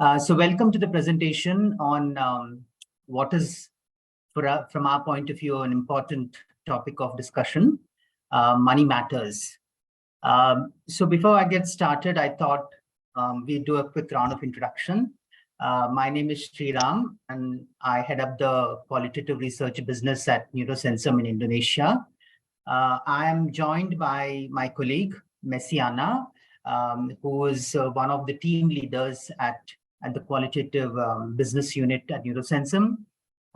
So welcome to the presentation on what is, from our point of view, an important topic of discussion, money matters. So before I get started, I thought we'd do a quick round of introduction. My name is Sriram, and I head up the qualitative research business at Neurosensum in Indonesia. I am joined by my colleague, Messiana, who is one of the team leaders at the qualitative business unit at Neurosensum.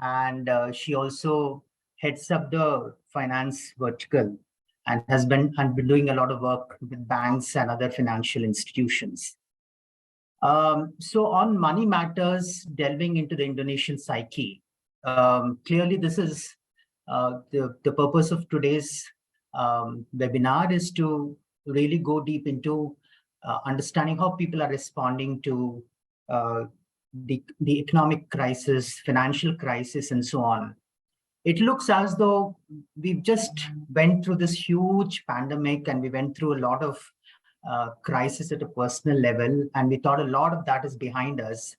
And she also heads up the finance vertical and has been doing a lot of work with banks and other financial institutions. So on money matters, delving into the Indonesian psyche, clearly this is the purpose of today's webinar is to really go deep into understanding how people are responding to the economic crisis, financial crisis, and so on. It looks as though we've just went through this huge pandemic and we went through a lot of crisis at a personal level, and we thought a lot of that is behind us.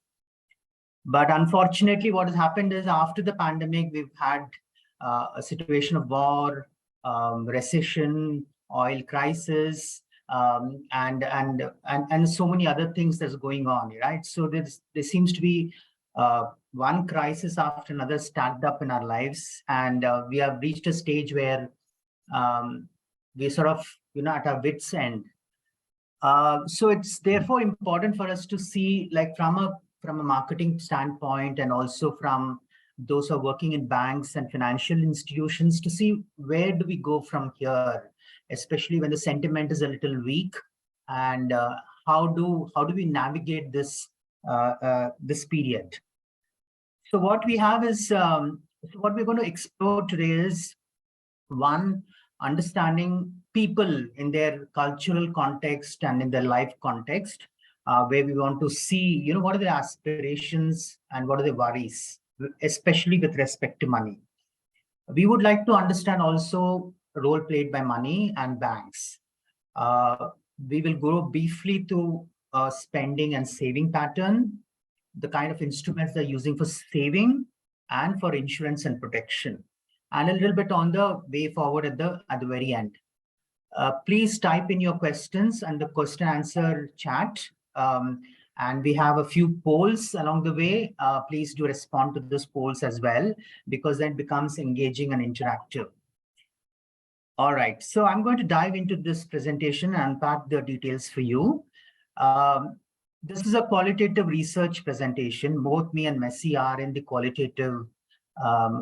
But unfortunately, what has happened is after the pandemic, we've had a situation of war, recession, oil crisis, and so many other things that's going on, right? So there seems to be one crisis after another stacked up in our lives, and we have reached a stage where we're sort of, at our wits' end. So it's therefore important for us to see, like from a marketing standpoint, and also from those who are working in banks and financial institutions, to see where do we go from here, especially when the sentiment is a little weak, and how do we navigate this this period. So what we have is what we're going to explore today is, one, understanding people in their cultural context and in their life context, where we want to see, what are their aspirations and what are their worries, especially with respect to money. We would like to understand also role played by money and banks. We will go briefly to spending and saving pattern, the kind of instruments they're using for saving and for insurance and protection, and a little bit on the way forward at the very end. Please type in your questions and the question answer chat. And we have a few polls along the way. Please do respond to those polls as well, because then it becomes engaging and interactive. All right, so I'm going to dive into this presentation and unpack the details for you. This is a qualitative research presentation. Both me and Messi are in the qualitative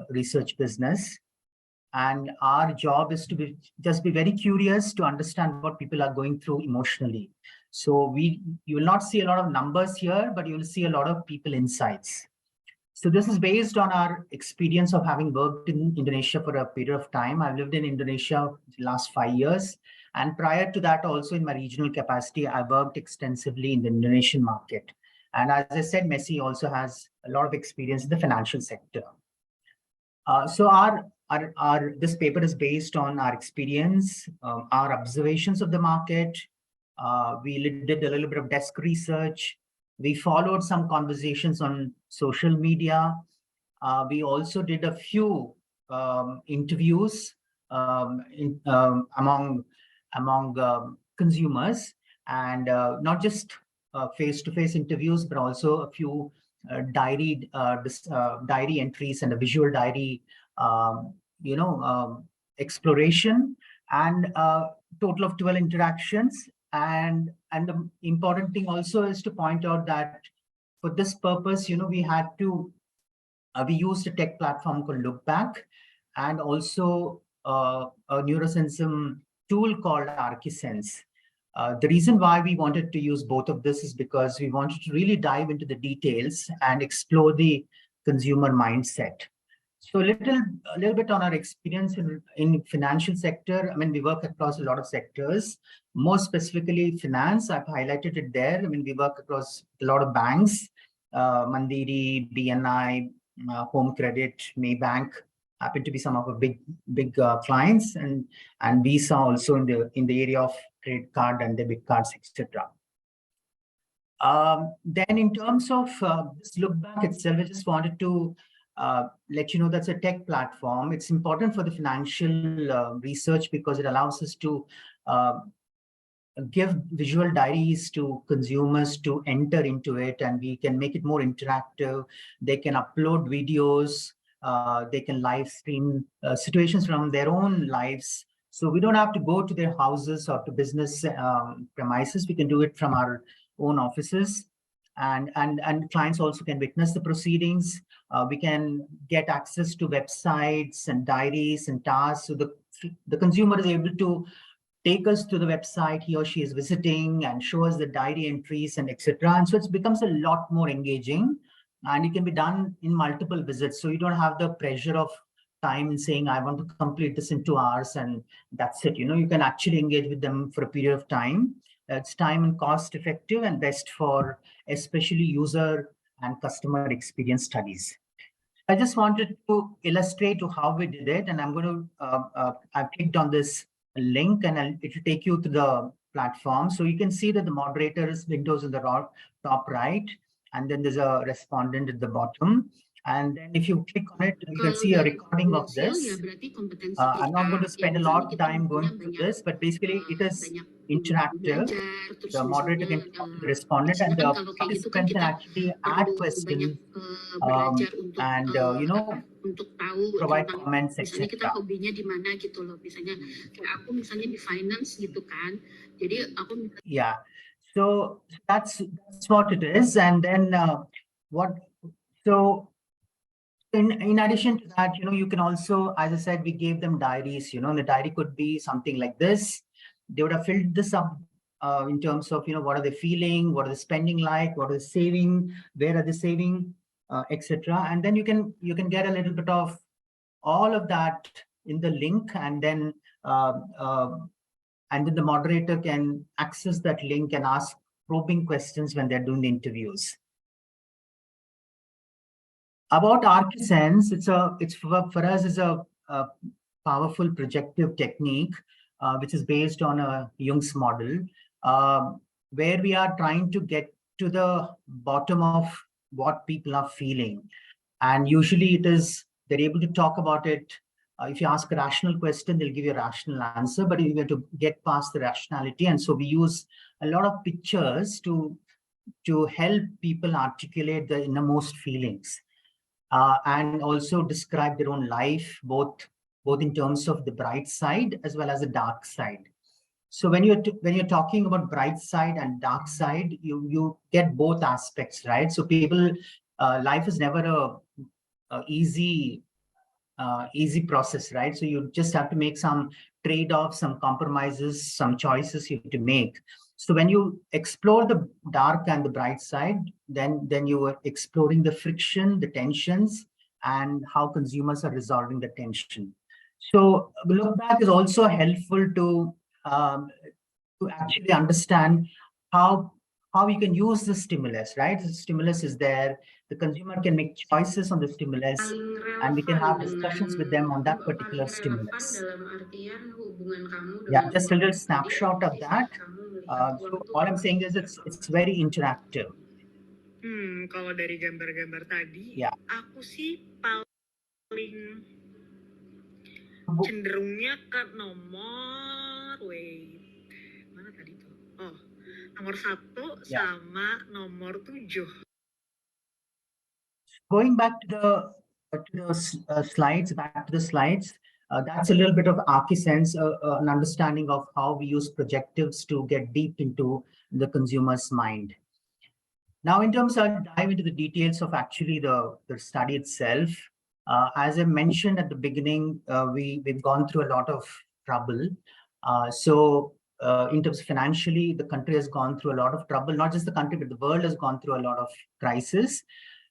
research business. And our job is to just be very curious to understand what people are going through emotionally. So you will not see a lot of numbers here, but you will see a lot of people insights. So this is based on our experience of having worked in Indonesia for a period of time. I've lived in Indonesia the last 5 years. And prior to that, also in my regional capacity, I worked extensively in the Indonesian market. And as I said, Messi also has a lot of experience in the financial sector. So this paper is based on our experience, our observations of the market. We did a little bit of desk research. We followed some conversations on social media. We also did a few interviews among consumers, and not just face-to-face interviews, but also a few diary entries and a visual diary exploration, and a total of 12 interactions. And the important thing also is to point out that for this purpose, we had to, we used a tech platform called Lookback, and also a Neurosensum tool called Archisense. The reason why we wanted to use both of this is because we wanted to really dive into the details and explore the consumer mindset. So a little bit on our experience in financial sector. I mean, we work across a lot of sectors, more specifically finance. I've highlighted it there. I mean, we work across a lot of banks, Mandiri, BNI, Home Credit, Maybank happen to be some of our big clients, and Visa also in the area of credit card and debit cards, etc. Then in terms of this look back itself, I just wanted to let you know that's a tech platform. It's important for the financial research because it allows us to uh, give visual diaries to consumers to enter into it, and we can make it more interactive. They can upload videos, they can live stream situations from their own lives. So we don't have to go to their houses or to business premises. We can do it from our own offices. And clients also can witness the proceedings. We can get access to websites and diaries and tasks. So the consumer is able to take us to the website he or she is visiting and show us the diary entries and etc. And so it becomes a lot more engaging, and it can be done in multiple visits. So you don't have the pressure of time in saying, I want to complete this in 2 hours and that's it. You can actually engage with them for a period of time. It's time and cost effective and best for especially user and customer experience studies. I just wanted to illustrate to how we did it, and I'm going to, I've clicked on this link and it will take you to the platform. So you can see that the moderator's windows in the top right, and then there's a respondent at the bottom. And then if you click on it, you can see a recording of this. I'm not going to spend a lot of time going through this, but basically it is interactive. The moderator can talk to the respondent, and the participant can actually add questions and provide comments, etc. Kita hobinya di mana gitu loh. Misalnya kayak aku misalnya di finance gitu kan. Jadi aku yeah. So that's what it is. And then in addition to that, you can also, as I said, we gave them diaries. The diary could be something like this. They would have filled this up in terms of what are they feeling, what are they spending like, what are they saving, where are they saving, etc. And then you can get a little bit of all of that in the link, and then the moderator can access that link and ask probing questions when they're doing the interviews. About ArchiSense, it's for us is a powerful projective technique, which is based on a Jung's model, where we are trying to get to the bottom of what people are feeling. And usually they're able to talk about it. If you ask a rational question, they'll give you a rational answer, but you have to get past the rationality. And so we use a lot of pictures to help people articulate the innermost feelings. And also describe their own life, both in terms of the bright side as well as the dark side. So when you're talking about bright side and dark side, you get both aspects, right? So people, life is never a easy process, right? So you just have to make some trade-offs, some compromises, some choices you have to make. So when you explore the dark and the bright side, then you are exploring the friction, the tensions, and how consumers are resolving the tension. So look back is also helpful to actually understand how you can use the stimulus, right? The stimulus is there. The consumer can make choices on the stimulus, and we can have discussions with them on that particular stimulus. Yeah, just a little snapshot of that. So all I'm saying is it's very interactive. Kalau dari gambar-gambar tadi, yeah. Aku sih paling cenderungnya ke nomor mana tadi tuh? Oh, nomor 1 sama nomor 7. Going back to the slides, that's a little bit of ArchiSense, an understanding of how we use projectives to get deep into the consumer's mind. Now, in terms of dive into the details of actually the study itself, as I mentioned at the beginning, we've gone through a lot of trouble. In terms of financially, the country has gone through a lot of trouble. Not just the country, but the world has gone through a lot of crisis.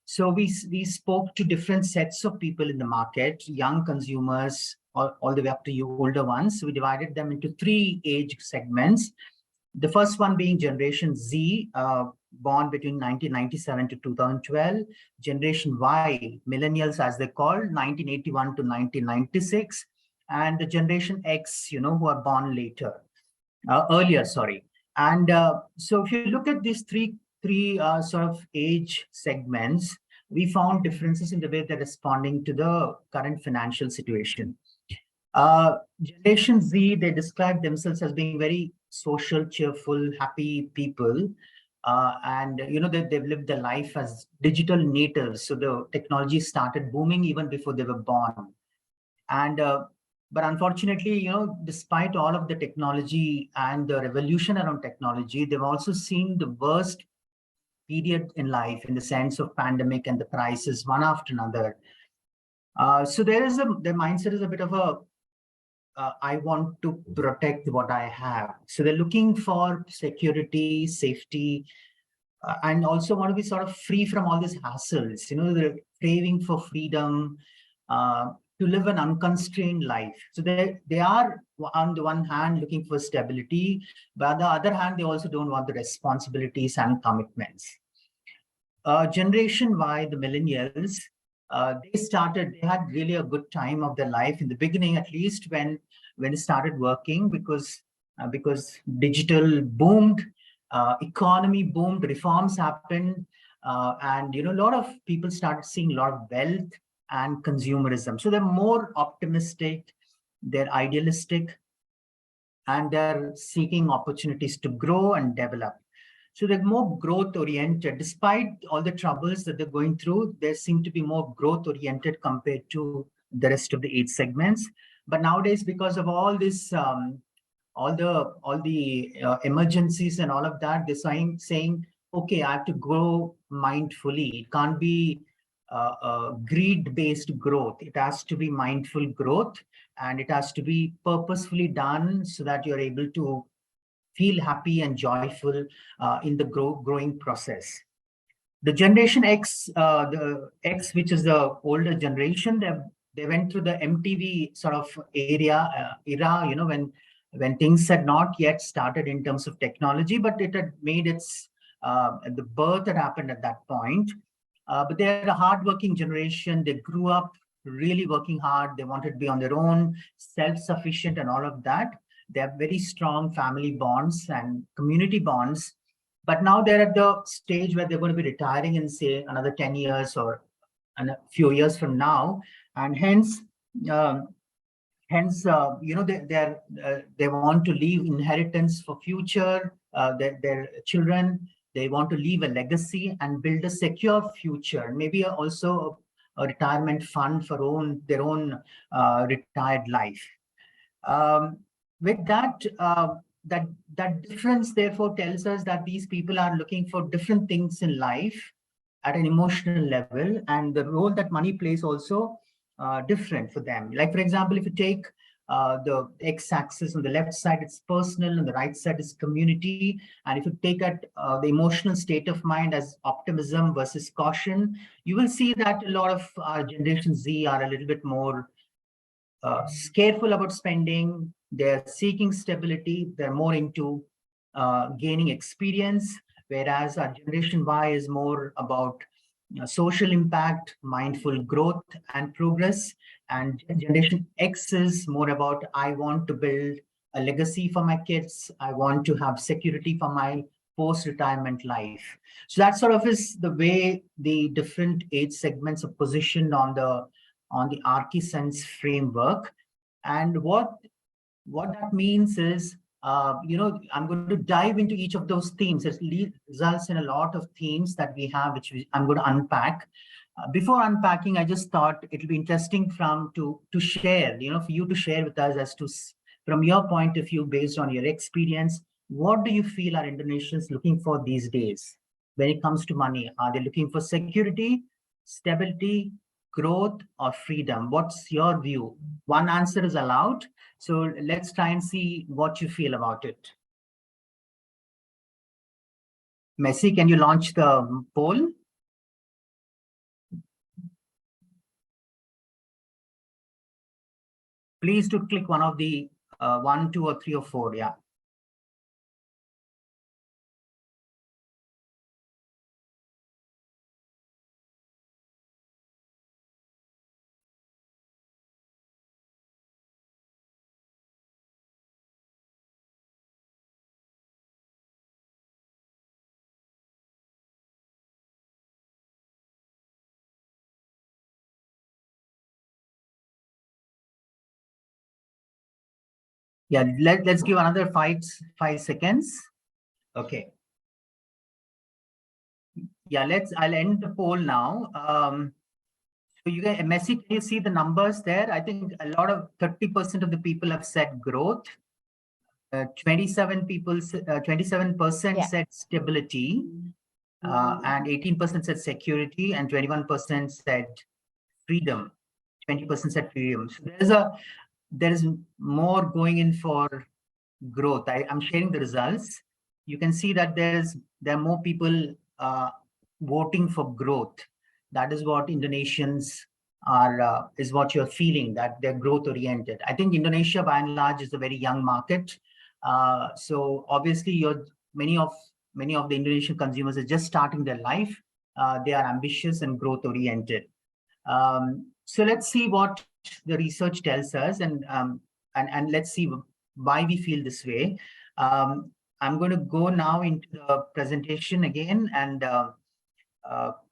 So we spoke to different sets of people in the market, young consumers, all the way up to you older ones. So we divided them into 3 age segments. The first one being Generation Z, born between 1997 to 2012. Generation Y, millennials as they call, 1981 to 1996. And the Generation X, who are born earlier, sorry. And so if you look at these 3 three sort of age segments, we found differences in the way they're responding to the current financial situation. Generation Z, they describe themselves as being very social, cheerful, happy people. And they've lived their life as digital natives. So the technology started booming even before they were born. And but unfortunately, despite all of the technology and the revolution around technology, they've also seen the worst period in life in the sense of pandemic and the crisis one after another. So their mindset is a bit of a I want to protect what I have. So they're looking for security, safety, and also want to be sort of free from all these hassles. They're craving for freedom, to live an unconstrained life. So they are on the one hand looking for stability, but on the other hand, they also don't want the responsibilities and commitments. Generation Y, the millennials, they had really a good time of their life in the beginning, at least when they started working, because digital boomed, economy boomed, reforms happened, and a lot of people started seeing a lot of wealth and consumerism. So they're more optimistic, they're idealistic, and they're seeking opportunities to grow and develop. So they're more growth oriented. Despite all the troubles that they're going through, they seem to be more growth oriented compared to the rest of the age segments. But nowadays, because of all this, all the emergencies and all of that, they're saying, okay, I have to grow mindfully. It can't be greed-based growth. It has to be mindful growth, and it has to be purposefully done so that you're able to feel happy and joyful in the growing process. The Generation X, which is the older generation, they went through the MTV sort of era, when things had not yet started in terms of technology, but it had made the birth had happened at that point. But they're a hardworking generation. They grew up really working hard. They wanted to be on their own, self-sufficient, and all of that. They have very strong family bonds and community bonds. But now they're at the stage where they're going to be retiring in, say, another 10 years or a few years from now. And hence, um, they want to leave inheritance for future, their children. They want to leave a legacy and build a secure future, maybe also a retirement fund for their own retired life. Um, with that difference, therefore, tells us that these people are looking for different things in life at an emotional level, and the role that money plays also different for them. Like, for example, if you take the x-axis on the left side, it's personal, and the right side is community. And if you take the emotional state of mind as optimism versus caution, you will see that a lot of Generation Z are a little bit more careful about spending. They're seeking stability. They're more into gaining experience, whereas our Generation Y is more about social impact, mindful growth, and progress. And Generation X is more about, I want to build a legacy for my kids. I want to have security for my post-retirement life. So that sort of is the way the different age segments are positioned on the Archisense framework. And what that means is, I'm going to dive into each of those themes. It results in a lot of themes that we have, which I'm going to unpack. Before unpacking, I just thought it'll be interesting to share, for you to share with us as to, from your point of view, based on your experience, what do you feel are Indonesians looking for these days when it comes to money? Are they looking for security, stability, growth, or freedom? What's your view? One answer is allowed. So let's try and see what you feel about it. Messi, can you launch the poll? Please to click one of the 1, 2, or 3, or 4. Yeah. Yeah, let's give another 5 seconds. Okay. Yeah, I'll end the poll now. So you guys, Messi, can you see the numbers there? I think a lot of 30% of the people have said growth. 27 people, 27% said stability, and 18% said security, and 21% said freedom. 20% said freedom. So there is more going in for growth. I'm sharing the results. You can see that there are more people voting for growth. That is what Indonesians is what you're feeling, that they're growth oriented. I think Indonesia by and large is a very young market. So obviously many of the Indonesian consumers are just starting their life. They are ambitious and growth oriented. So let's see what the research tells us, and let's see why we feel this way. I'm going to go now into the presentation again and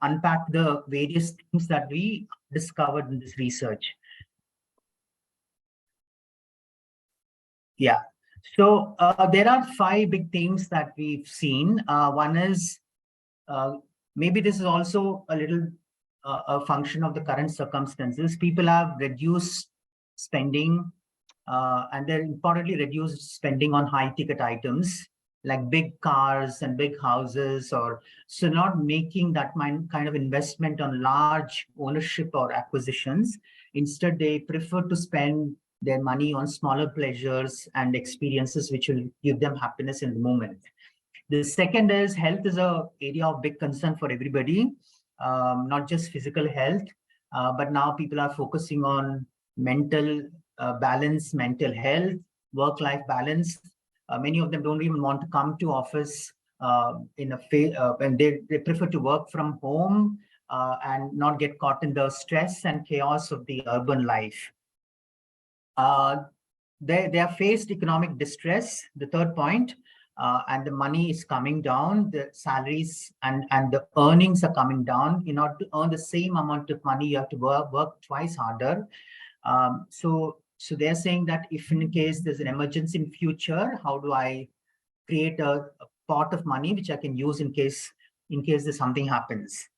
unpack the various things that we discovered in this research. Yeah. So there are 5 big themes that we've seen. One is maybe this is also a little a function of the current circumstances. People have reduced spending, and they're importantly reduced spending on high ticket items like big cars and big houses, or so not making that kind of investment on large ownership or acquisitions. Instead, they prefer to spend their money on smaller pleasures and experiences which will give them happiness in the moment. The second is health is an area of big concern for everybody, not just physical health, but now people are focusing on mental balance, mental health, work-life balance. Many of them don't even want to come to office and they prefer to work from home and not get caught in the stress and chaos of the urban life. They have faced economic distress, the third point, and the money is coming down, the salaries and the earnings are coming down. In order to earn the same amount of money, you have to work twice harder. So they're saying that if in case there's an emergency in future, how do I create a pot of money which I can use in case there's something happens?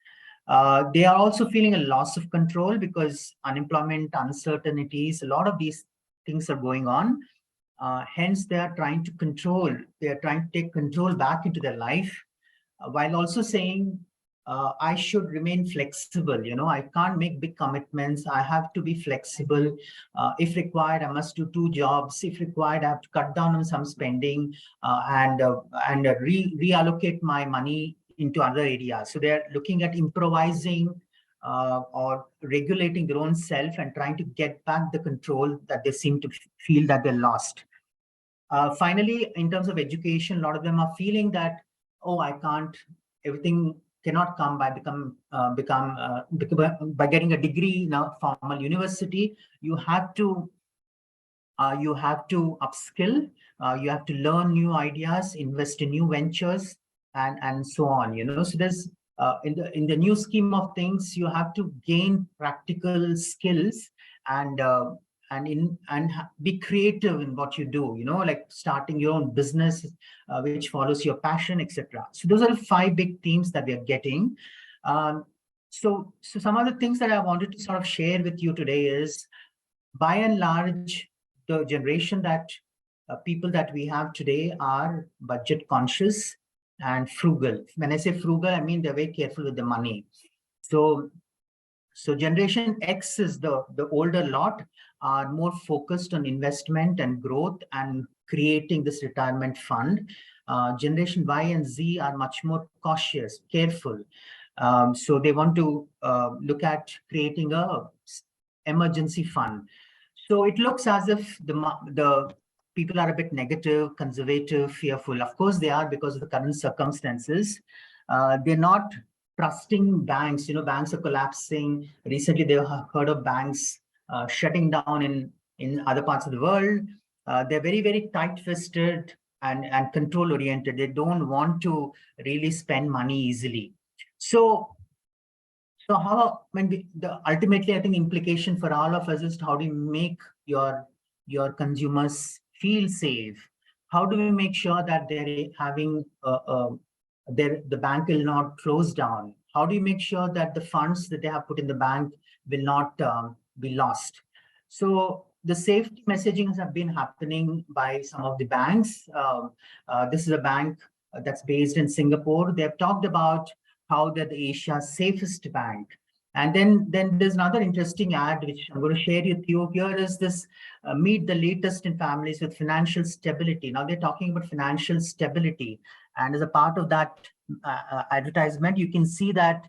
They are also feeling a loss of control because unemployment, uncertainties, a lot of these things are going on. Hence, they are trying to take control back into their life, while also saying, I should remain flexible. I can't make big commitments. I have to be flexible. If required, I must do 2 jobs. If required, I have to cut down on some spending and reallocate my money into other areas. So they're looking at improvising or regulating their own self and trying to get back the control that they seem to feel that they lost. Finally, in terms of education, a lot of them are feeling that, oh, everything cannot come by by getting a degree in a formal university. You have to upskill, you have to learn new ideas, invest in new ventures, and so on. So there's in the new scheme of things, you have to gain practical skills and be creative in what you do. Like starting your own business, which follows your passion, etc. So those are 5 big themes that we are getting. So some of the things that I wanted to sort of share with you today is, by and large, the generation that people that we have today are budget conscious and frugal. When I say frugal, I mean they're very careful with the money. So Generation X is the older lot, are more focused on investment and growth and creating this retirement fund. Generation Y and Z are much more cautious, careful. So they want to look at creating a emergency fund. So it looks as if the people are a bit negative, conservative, fearful. Of course they are, because of the current circumstances. They're not trusting banks. Banks are collapsing. Recently, they've heard of banks shutting down in other parts of the world. They're very, very tight-fisted and control-oriented. They don't want to really spend money easily. So ultimately, I think the implication for all of us is, how do you make your consumers feel safe? How do we make sure that they're having the bank will not close down? How do you make sure that the funds that they have put in the bank will not be lost? So the safety messaging have been happening by some of the banks. This is a bank that's based in Singapore. They have talked about how they're the Asia's safest bank. And then there's another interesting ad which I'm going to share with you. Here is this meet the latest in families with financial stability. Now they're talking about financial stability. And as a part of that advertisement, you can see that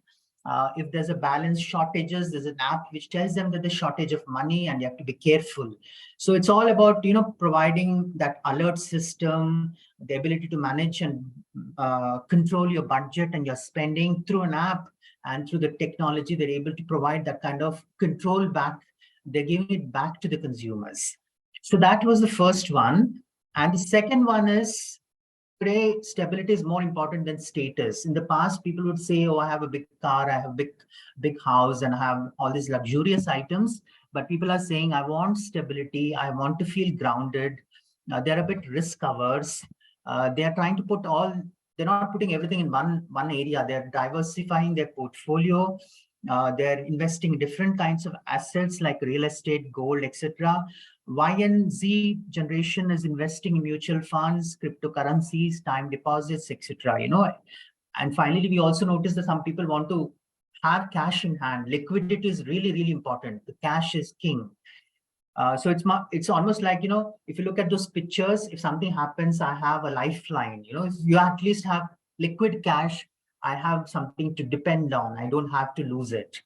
if there's a balance shortages, there's an app which tells them that there's shortage of money and you have to be careful. So it's all about, providing that alert system, the ability to manage and control your budget and your spending through an app, and through the technology, they're able to provide that kind of control back. They're giving it back to the consumers. So that was the first one. And the second one is, today, stability is more important than status. In the past, people would say, oh, I have a big car, I have a big house, and I have all these luxurious items. But people are saying, I want stability, I want to feel grounded. They're a bit risk averse. They are trying to put they're not putting everything in one area. They're diversifying their portfolio. They're investing in different kinds of assets like real estate, gold, etc. Y and Z generation is investing in mutual funds, cryptocurrencies, time deposits, etc. And finally, we also noticed that some people want to have cash in hand. Liquidity is really, really important. The cash is king. So it's almost like, if you look at those pictures, if something happens, I have a lifeline. If you at least have liquid cash, I have something to depend on. I don't have to lose it.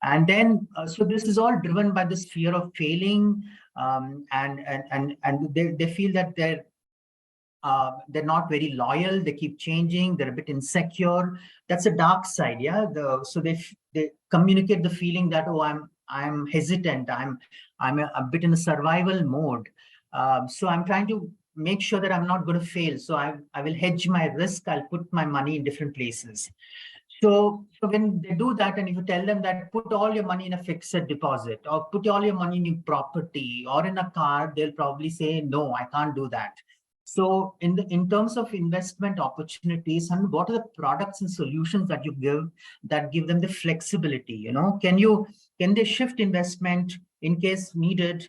And then, so this is all driven by this fear of failing, and they feel that they're not very loyal. They keep changing. They're a bit insecure. That's a dark side, yeah. So they communicate the feeling that, oh, I'm hesitant. I'm a bit in a survival mode. So I'm trying to make sure that I'm not going to fail. So I will hedge my risk. I'll put my money in different places. So when they do that, and if you tell them that put all your money in a fixed deposit, or put all your money in property or in a car, they'll probably say, no, I can't do that. So in terms of investment opportunities, and what are the products and solutions that you give them the flexibility? Can they shift investment in case needed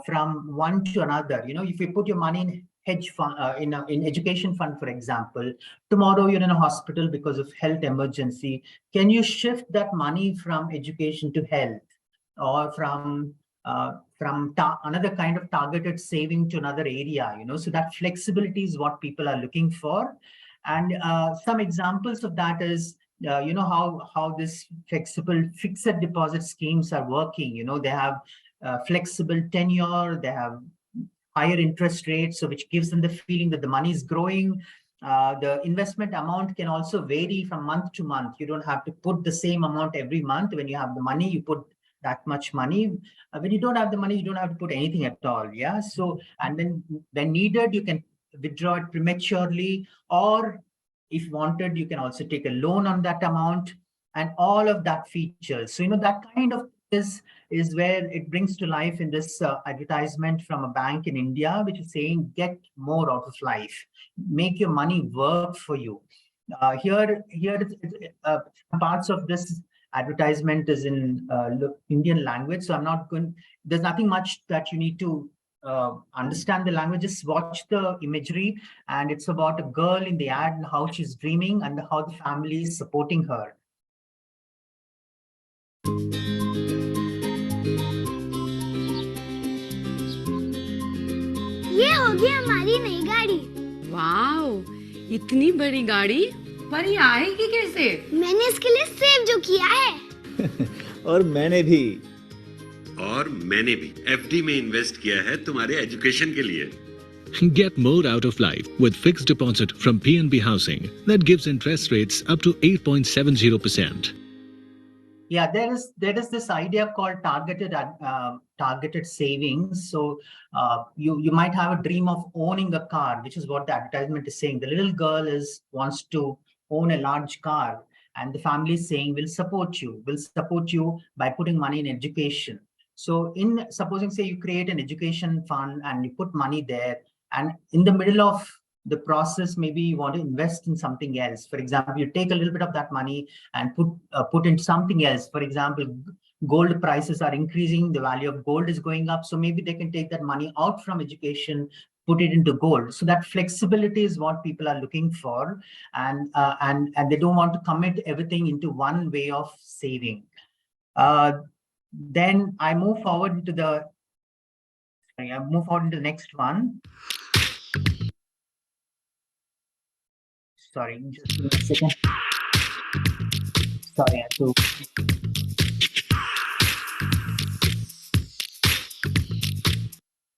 from one to another? If you put your money in hedge fund, in education fund, for example, tomorrow you're in a hospital because of health emergency. Can you shift that money from education to health, or from another kind of targeted saving to another area? So that flexibility is what people are looking for. And some examples of that is, how this flexible fixed deposit schemes are working. They have flexible tenure, they have higher interest rates, so which gives them the feeling that the money is growing. The investment amount can also vary from month to month. You don't have to put the same amount every month. When you have the money, you put that much money. When you don't have the money, you don't have to put anything at all. Yeah. So, and then when needed, you can withdraw it prematurely, or if wanted, you can also take a loan on that amount, and all of that features. So, that kind of is where it brings to life in this advertisement from a bank in India, which is saying, get more out of life, make your money work for you. Here, parts of this advertisement is in Indian language, so I'm not going. There's nothing much that you need to understand the language. Just watch the imagery, and it's about a girl in the ad and how she's dreaming and how the family is supporting her. ये हो गई हमारी नई गाड़ी। Wow, इतनी बड़ी गाड़ी, पर ये आएगी कैसे? मैंने इसके लिए सेव जो किया है। और मैंने भी एफडी में इन्वेस्ट किया है तुम्हारे एजुकेशन के लिए। Get more out of life with fixed deposit from PNB Housing that gives interest rates up to 8.70%. Yeah, there is this idea called targeted savings. So you might have a dream of owning a car, which is what the advertisement is saying. The little girl wants to own a large car, and the family is saying, we'll support you by putting money in education. So supposing, say, you create an education fund and you put money there, And in the middle of the process, maybe you want to invest in something else. For example, you take a little bit of that money and put into something else. For example, gold prices are increasing, the value of gold is going up. So maybe they can take that money out from education, put it into gold. So that flexibility is what people are looking for, and they don't want to commit everything into one way of saving. Then I move forward into the next one. Sorry, just give me a second. Sorry, I have to.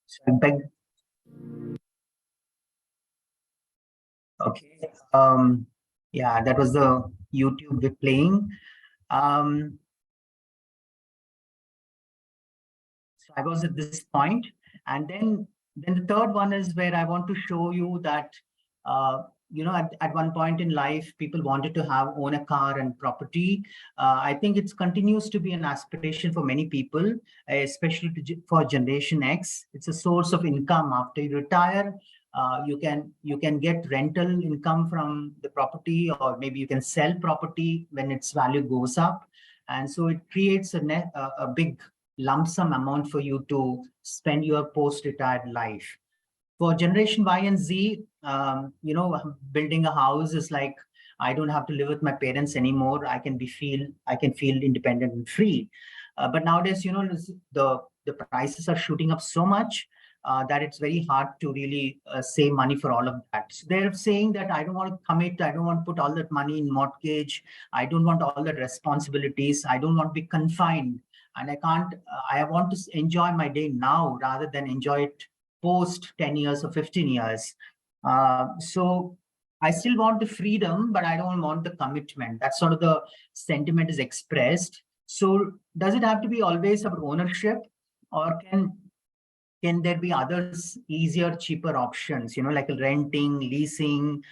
So I beg. Okay. Yeah, that was the YouTube we're playing. So I was at this point, and then the third one is where I want to show you that at one point in life, people wanted to own a car and property. I think it continues to be an aspiration for many people, especially for Generation X. It's a source of income after you retire. You can get rental income from the property, or maybe you can sell property when its value goes up, and so it creates a big lump sum amount for you to spend your post-retired life. For Generation Y and Z, building a house is like, I don't have to live with my parents anymore. I can feel independent and free. But nowadays, the prices are shooting up so much that it's very hard to really save money for all of that. So they're saying that I don't want to commit. I don't want to put all that money in mortgage. I don't want all the responsibilities. I don't want to be confined. And I can't, I want to enjoy my day now rather than enjoy it post 10 years or 15 years. So I still want the freedom, but I don't want the commitment. That's sort of the sentiment is expressed. So does it have to be always about ownership, or can there be others, easier, cheaper options, like renting, leasing,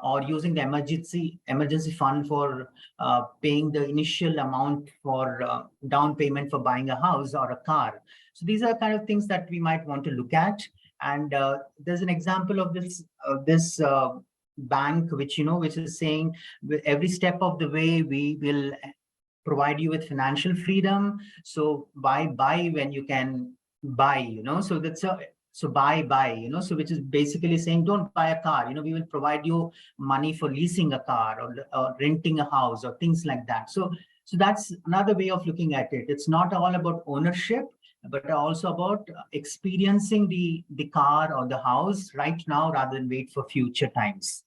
or using the emergency fund for paying the initial amount for down payment for buying a house or a car? So these are kind of things that we might want to look at. And there's an example of this bank, which is saying with every step of the way, we will provide you with financial freedom. So buy when you can buy, so that's buy, so which is basically saying don't buy a car, we will provide you money for leasing a car or renting a house or things like that. So that's another way of looking at it. It's not all about ownership, but also about experiencing the car or the house right now rather than wait for future times.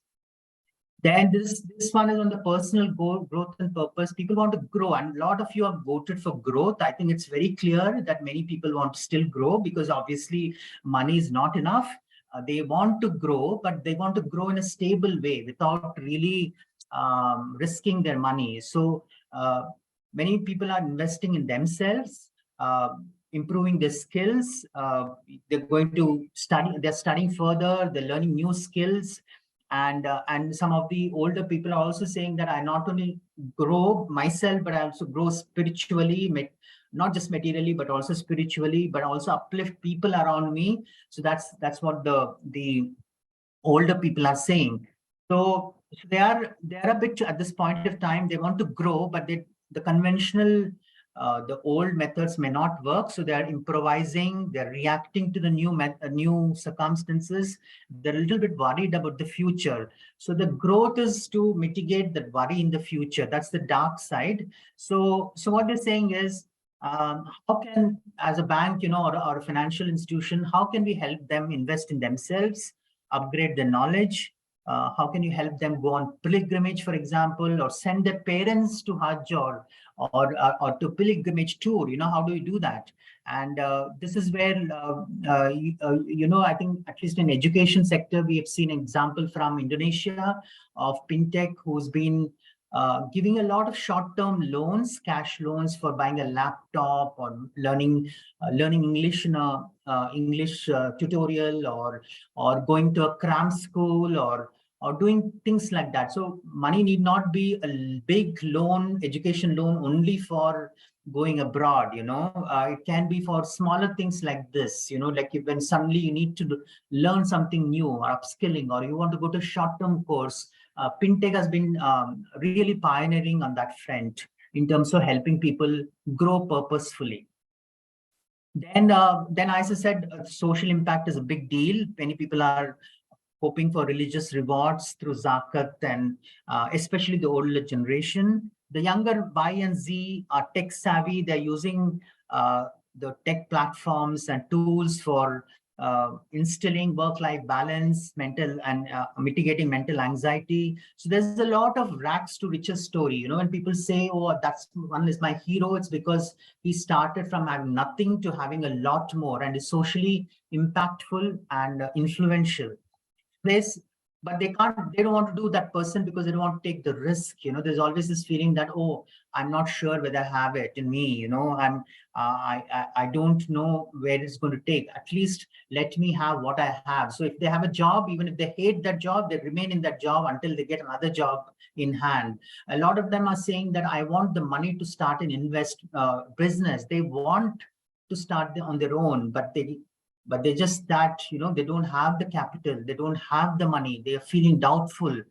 Then this one is on the personal goal, growth and purpose. People want to grow, and a lot of you have voted for growth. I think it's very clear that many people want to still grow because obviously money is not enough. They want to grow, but they want to grow in a stable way without really risking their money. So many people are investing in themselves, improving their skills. They're going to study. They're studying further. They're learning new skills. And some of the older people are also saying that I not only grow myself, but I also grow spiritually, not just materially, but also spiritually, but also uplift people around me. So that's what the older people are saying. So they are a bit, at this point of time, they want to grow, but the conventional the old methods may not work, so they are improvising. They're reacting to the new circumstances. They're a little bit worried about the future. So the growth is to mitigate that worry in the future. That's the dark side. So what they're saying is, how can, as a bank, or a financial institution, how can we help them invest in themselves, upgrade their knowledge? How can you help them go on pilgrimage, for example, or send their parents to Hajj or to pilgrimage tour? How do you do that? And this is where I think at least in education sector, we have seen an example from Indonesia of Fintech, who's been giving a lot of short-term loans, cash loans for buying a laptop or learning English in a English tutorial, or going to a cram school, or or doing things like that. So money need not be a big loan, education loan only for going abroad, it can be for smaller things like this, like when suddenly you need to learn something new or upskilling, or you want to go to a short-term course. Fintech has been really pioneering on that front in terms of helping people grow purposefully. Then as I said, social impact is a big deal. Many people are hoping for religious rewards through zakat, and especially the older generation. The younger Y and Z are tech savvy. They're using the tech platforms and tools for instilling work-life balance, mental and mitigating mental anxiety. So there's a lot of rags to riches story. When people say, "Oh, that's one is my hero," it's because he started from having nothing to having a lot more, and is socially impactful and influential. But they don't want to do that person because they don't want to take the risk. There's always this feeling that, oh, I'm not sure whether I have it in me, and I don't know where it's going to take. At least let me have what I have. So if they have a job, even if they hate that job, they remain in that job until they get another job in hand. A lot of them are saying that I want the money to start an business. They want to start on their own, but they just that, they don't have the capital, they don't have the money, they are feeling doubtful.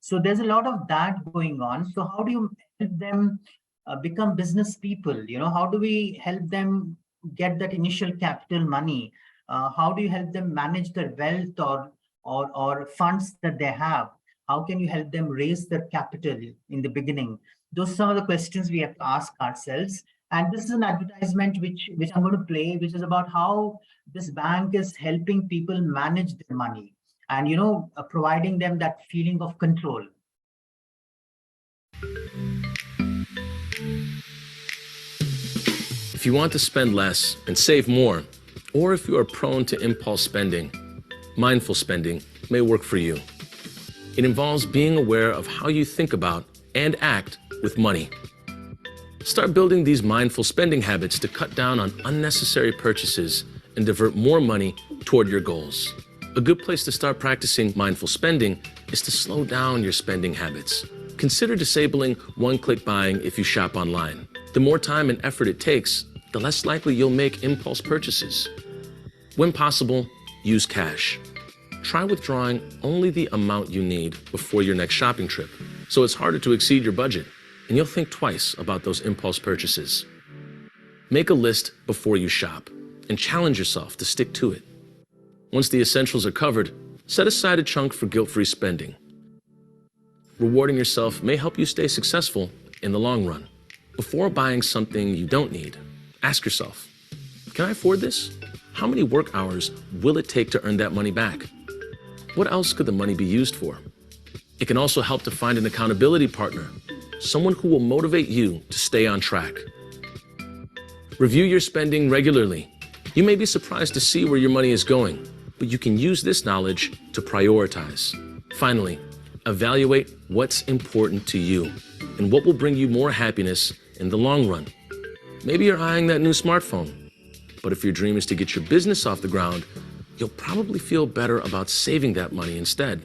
So there's a lot of that going on. So how do you help them become business people? How do we help them get that initial capital money? How do you help them manage their wealth or funds that they have? How can you help them raise their capital in the beginning? Those are some of the questions we have to ask ourselves. And this is an advertisement which I'm going to play, which is about how this bank is helping people manage their money and, providing them that feeling of control. If you want to spend less and save more, or if you are prone to impulse spending, mindful spending may work for you. It involves being aware of how you think about and act with money. Start building these mindful spending habits to cut down on unnecessary purchases and divert more money toward your goals. A good place to start practicing mindful spending is to slow down your spending habits. Consider disabling one-click buying if you shop online. The more time and effort it takes, the less likely you'll make impulse purchases. When possible, use cash. Try withdrawing only the amount you need before your next shopping trip, so it's harder to exceed your budget, and you'll think twice about those impulse purchases. Make a list before you shop and challenge yourself to stick to it. Once the essentials are covered, set aside a chunk for guilt-free spending. Rewarding yourself may help you stay successful in the long run. Before buying something you don't need, ask yourself, can I afford this? How many work hours will it take to earn that money back? What else could the money be used for? It can also help to find an accountability partner, someone who will motivate you to stay on track. Review your spending regularly. You may be surprised to see where your money is going, but you can use this knowledge to prioritize. Finally, evaluate what's important to you and what will bring you more happiness in the long run. Maybe you're eyeing that new smartphone, but if your dream is to get your business off the ground, you'll probably feel better about saving that money instead.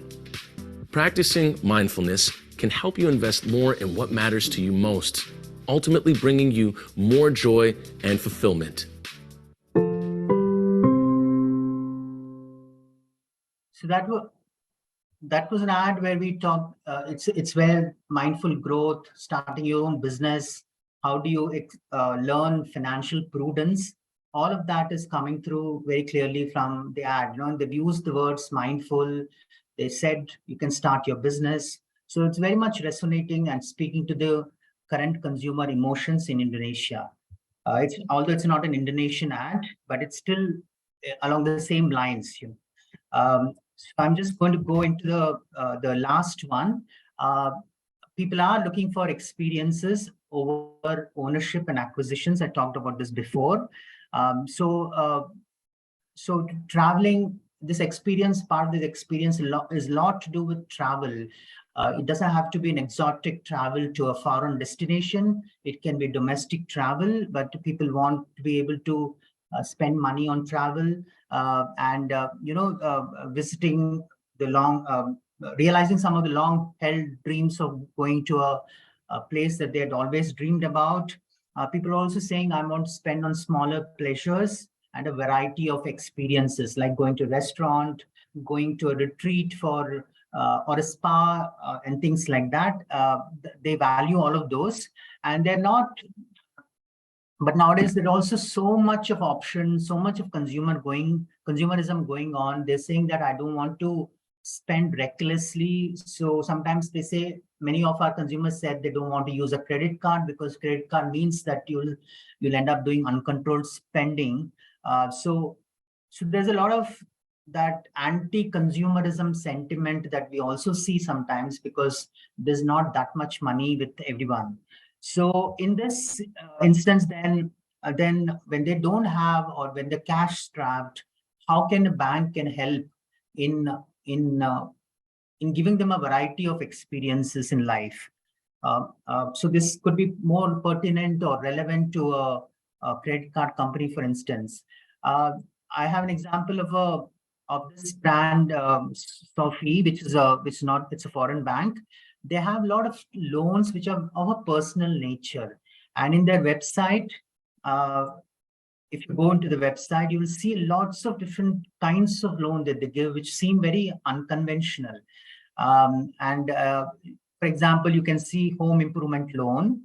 Practicing mindfulness can help you invest more in what matters to you most, ultimately bringing you more joy and fulfillment. So that was an ad where we talked, it's where mindful growth, starting your own business, how do you learn financial prudence, all of that is coming through very clearly from the ad. They've used the words mindful, they said you can start your business. So it's very much resonating and speaking to the current consumer emotions in Indonesia. Although it's not an Indonesian ad, but it's still along the same lines. So I'm just going to go into the last one. People are looking for experiences over ownership and acquisitions. I talked about this before. So traveling, this experience, part of this experience is a lot to do with travel. It doesn't have to be an exotic travel to a foreign destination. It can be domestic travel, but people want to be able to spend money on travel and visiting the realizing some of the long-held dreams of going to a place that they had always dreamed about. People are also saying, I want to spend on smaller pleasures and a variety of experiences, like going to a restaurant, going to a retreat for or a spa and things like that. They value all of those, and they're not. But nowadays, there's also so much of options, so much of consumerism going on. They're saying that I don't want to spend recklessly. So sometimes they say, many of our consumers said they don't want to use a credit card because credit card means that you'll end up doing uncontrolled spending. So there's a lot of that anti-consumerism sentiment that we also see sometimes because there's not that much money with everyone. So in this instance, then when they don't have, or when the cash strapped, how can a bank can help in giving them a variety of experiences in life? So this could be more pertinent or relevant to a credit card company, for instance. I have an example of this brand, Sophie, it's a foreign bank. They have a lot of loans which are of a personal nature, and in their website, if you go into the website, you will see lots of different kinds of loan that they give, which seem very unconventional. For example, you can see home improvement loan.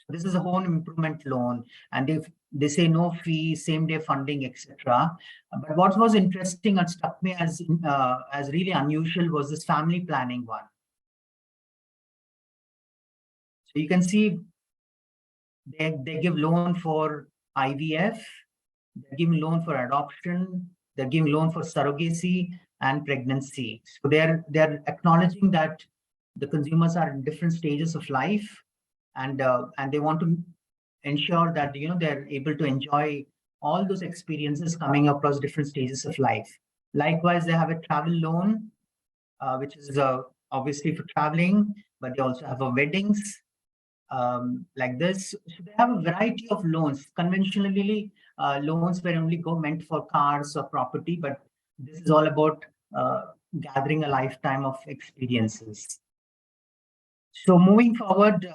This is a home improvement loan, and they say no fee, same day funding, etc. But what was interesting and struck me as really unusual was this family planning one. So you can see they give loan for IVF, they give loan for adoption, they give loan for surrogacy and pregnancy. So they're acknowledging that the consumers are in different stages of life, and they want to ensure that they're able to enjoy all those experiences coming across different stages of life. Likewise, they have a travel loan, which is obviously for traveling, but they also have weddings like this. So they have a variety of loans. Conventionally, loans were only meant for cars or property, but this is all about gathering a lifetime of experiences. So moving forward,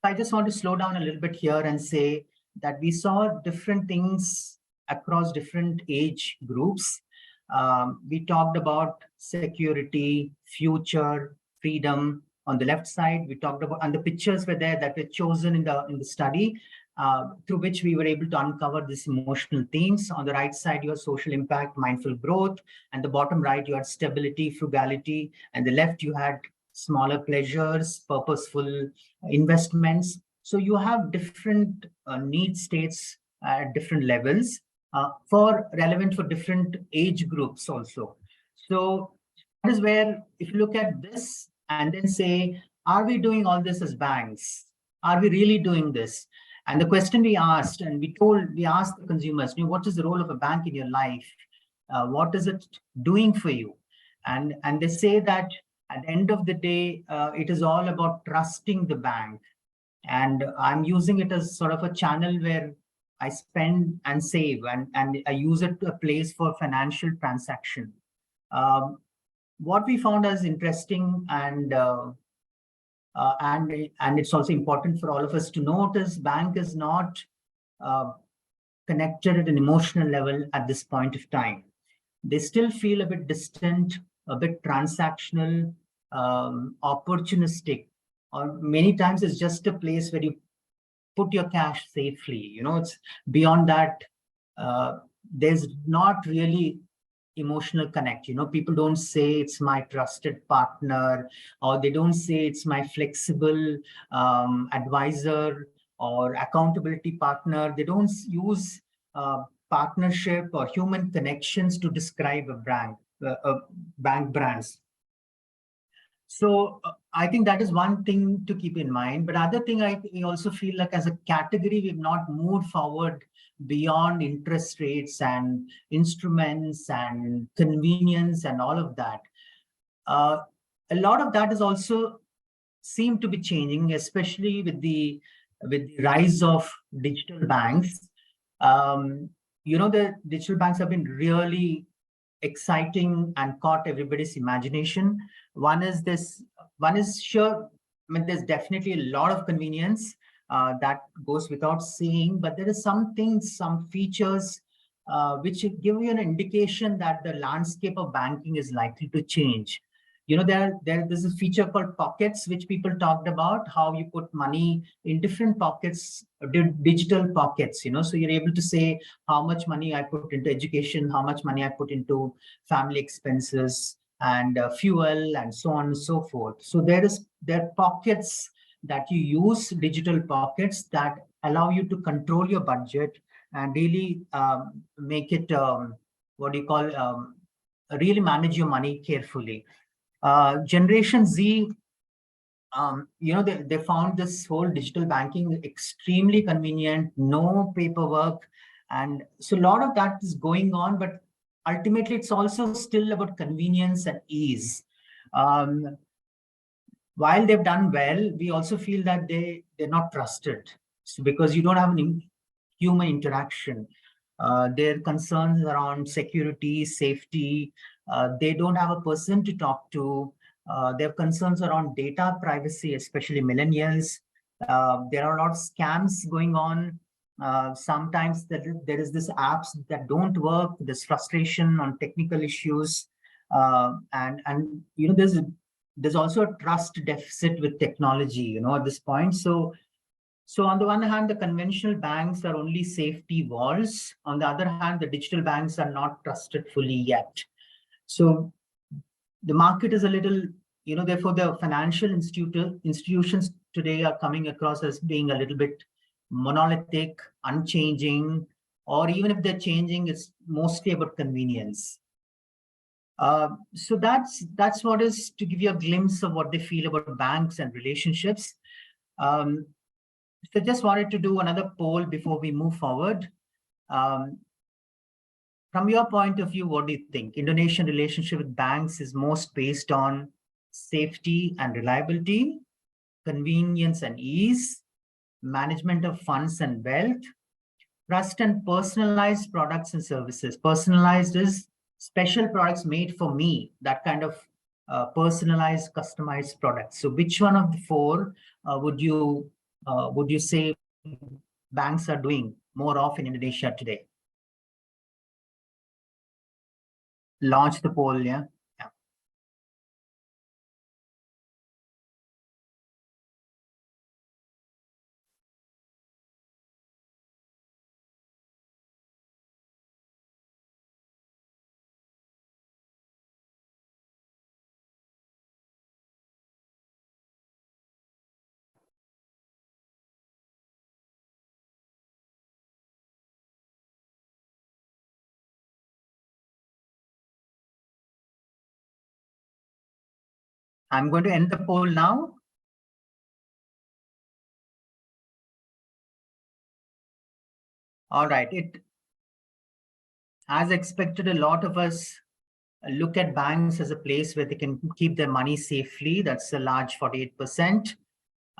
I just want to slow down a little bit here and say that we saw different things across different age groups. We talked about security, future, freedom on the left side. We talked about, and the pictures were there that were chosen in the study, through which we were able to uncover these emotional themes. On the right side, you have social impact, mindful growth, and the bottom right, you had stability, frugality, and the left, you had smaller pleasures, purposeful investments. So you have different need states at different levels, relevant for different age groups also. So that is where, if you look at this and then say, are we doing all this as banks? Are we really doing this? And the question we asked, and we asked the consumers, what is the role of a bank in your life? What is it doing for you? And they say that at the end of the day, it is all about trusting the bank. And I'm using it as sort of a channel where I spend and save, and I use it to a place for financial transaction. What we found as interesting, and it's also important for all of us to note, is bank is not connected at an emotional level at this point of time. They still feel a bit distant, a bit transactional, opportunistic, or many times it's just a place where you put your cash safely. It's beyond that. There's not really emotional connect. People don't say it's my trusted partner, or they don't say it's my flexible advisor or accountability partner. They don't use partnership or human connections to describe a bank brands. So I think that is one thing to keep in mind. But other thing, I also feel like as a category, we've not moved forward beyond interest rates and instruments and convenience and all of that. A lot of that is also seem to be changing, especially with the rise of digital banks. the digital banks have been really exciting and caught everybody's imagination. One is sure, I mean, there's definitely a lot of convenience that goes without saying, but there is some things, some features which give you an indication that the landscape of banking is likely to change. There's a feature called pockets, which people talked about, how you put money in different pockets, digital pockets, so you're able to say how much money I put into education, how much money I put into family expenses and fuel and so on and so forth. So there are pockets that you use, digital pockets that allow you to control your budget and really make it, really manage your money carefully. Generation Z, they found this whole digital banking extremely convenient, no paperwork. And so a lot of that is going on, but ultimately it's also still about convenience and ease. While they've done well, we also feel that they're not trusted. So because you don't have any human interaction. Their concerns around security, safety, they don't have a person to talk to. There are concerns around data privacy, especially millennials. There are a lot of scams going on. Sometimes there is this apps that don't work. There's frustration on technical issues, and there's also a trust deficit with technology. At this point. So on the one hand, the conventional banks are only safety walls. On the other hand, the digital banks are not trusted fully yet. So the market is a little, therefore the financial institutions today are coming across as being a little bit monolithic, unchanging, or even if they're changing, it's mostly about convenience. So that's what is to give you a glimpse of what they feel about banks and relationships. So just wanted to do another poll before we move forward. From your point of view, what do you think? Indonesian relationship with banks is most based on safety and reliability, convenience and ease, management of funds and wealth, trust and personalized products and services. Personalized is special products made for me, that kind of personalized, customized products. So which one of the four would you say banks are doing more of in Indonesia today? Launch the poll, yeah. I'm going to end the poll now. All right. As expected, a lot of us look at banks as a place where they can keep their money safely. That's a large 48%.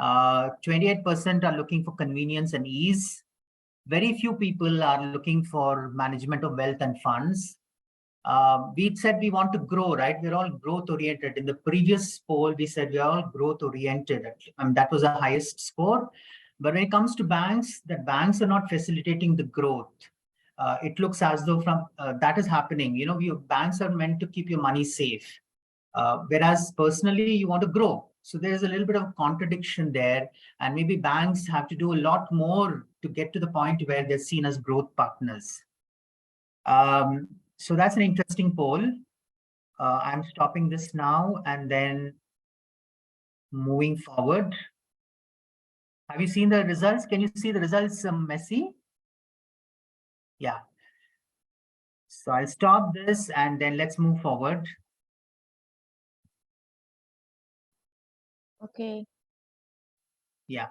28% are looking for convenience and ease. Very few people are looking for management of wealth and funds. We said we want to grow, right? We're all growth oriented. In the previous poll, we said we're all growth oriented. That was the highest score. But when it comes to banks, the banks are not facilitating the growth. It looks as though that is happening. Banks are meant to keep your money safe. Whereas personally, you want to grow. So there's a little bit of contradiction there. And maybe banks have to do a lot more to get to the point where they're seen as growth partners. So that's an interesting poll. I'm stopping this now and then moving forward. Have you seen the results? Can you see the results, Messi? Yeah. So I'll stop this and then let's move forward. Okay. Yeah.